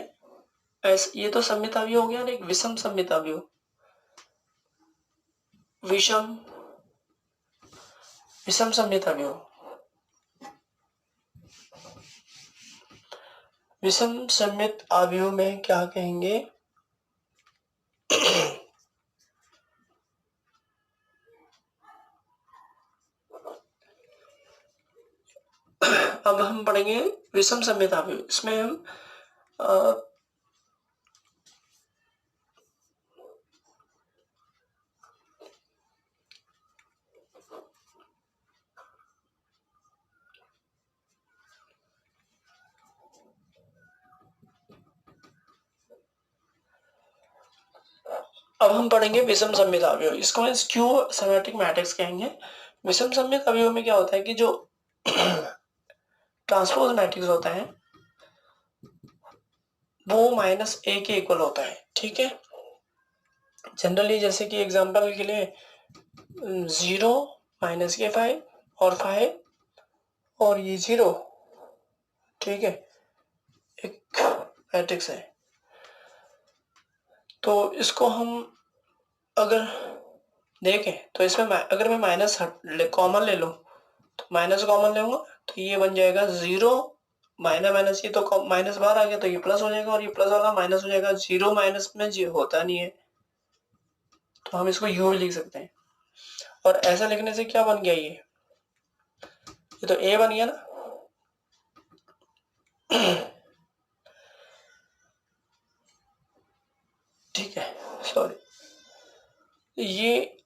ये तो सममित अवयव हो गया, एक विषम सममित अवयव। विषम विषम सममित अवयव, विषम सममित अवयव में क्या कहेंगे? अब हम पढ़ेंगे विषम सममित अवयव। इसमें हम अब हम पढ़ेंगे विषम सममित अवयव। इसको हम स्क्यू सिमेट्रिक मैट्रिक्स कहेंगे। विषम सममित अवयव में क्या होता है कि जो ट्रांसपोज मैट्रिक्स होता है वो -a के इक्वल होता है। ठीक है, जनरली जैसे कि एग्जांपल के लिए 0 -के 5 और 5 और ये 0। ठीक है, एक मैट्रिक्स है, तो इसको हम अगर देखें तो इसमें अगर मैं माइनस कॉमन ले लूँ, तो माइनस कॉमन लेंगे तो ये बन जाएगा 0 माइनस माइनस, ये तो माइनस बाहर आ गया तो ये प्लस हो जाएगा, और ये प्लस वाला माइनस हो जाएगा। 0 माइनस में जी होता नहीं है, तो हम इसको यू भी लिख सकते हैं। और ऐसा लिखने से क्या बन गया? ये तो ए बन गया ना। ठीक है, सॉरी। ये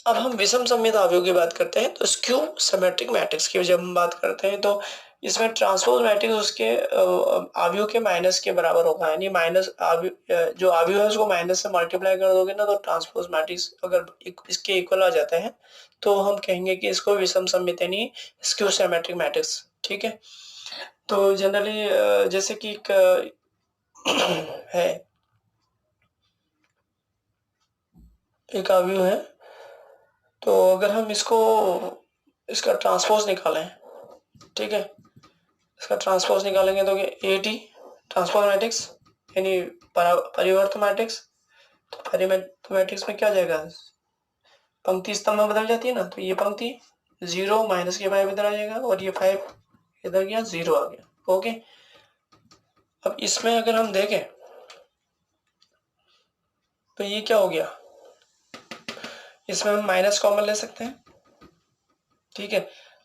अब हम विषम सममित अवयव की बात करते हैं, तो स्क्यू सिमेट्रिक मैट्रिक्स की जब हम बात करते हैं तो इसमें ट्रांसपोज मैट्रिक्स उसके आव्यूह के माइनस के बराबर होगा, यानी माइनस जो आव्यूह है उसको माइनस से मल्टीप्लाई कर दोगे ना, तो ट्रांसपोज मैट्रिक्स अगर इसके इक्वल आ जाते हैं तो हम कहेंगे कि इसको विषम सममित यानी स्क्यू सिमेट्रिक मैट्रिक्स। ठीक है, तो जनरली जैसे कि है एक आव्यूह है, तो अगर हम इसका ट्रांसपोज निकालें, ठीक है, इसका ट्रांसपोज निकालेंगे तो ए टी ट्रांसपोज मैट्रिक्स यानी परिवर्त मैट्रिक्स, तो परिवर्त मैट्रिक्स में क्या जाएगा, पंक्ति स्तंभ में बदल जाती है ना, तो ये पंक्ति 0 माइनस के 5 इधर आ जाएगा और ये 5 इधर गया, 0 आ गया। ओके, अब इसमें अगर हम देखें तो ये क्या हो गया, इसमें हम माइनस कॉमन ले सकते हैं। ठीक है,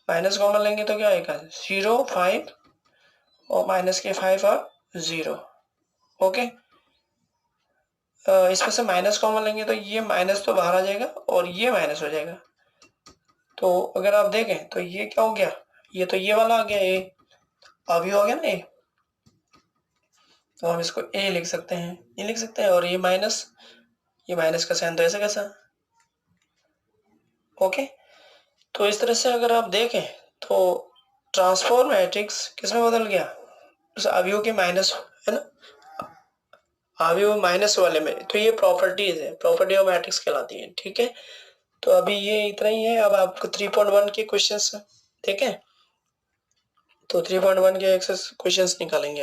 माइनस कॉमन लेंगे तो क्या आएगा, 0 5 और माइनस के 5 और 0। ओके, इसमें से माइनस कॉमन लेंगे तो ये माइनस तो बाहर आ जाएगा और ये माइनस हो जाएगा। तो अगर आप देखें तो ये क्या हो गया, ये तो ये वाला आ गया, ए अवयव हो गया ना ए, तो हम इसको ए लिख सकते हैं, ये लिख सकते हैं, और ये माइनस का साइन तो ऐसा कैसा। ओके, तो इस तरह से अगर आप देखें तो ट्रांसफॉर्म मैट्रिक्स किसमें बदल गया, उस अवयव के माइनस है ना, अवयव माइनस वाले में, तो ये प्रॉपर्टीज है, प्रॉपर्टी ऑफ मैट्रिक्स कहलाती है। ठीक है, तो अभी ये इतना ही है, अब आपको 3.1 के क्वेश्चंस, ठीक है, तो 3.1 के एक्सेस क्वेश्चंस निकालेंगे अभी।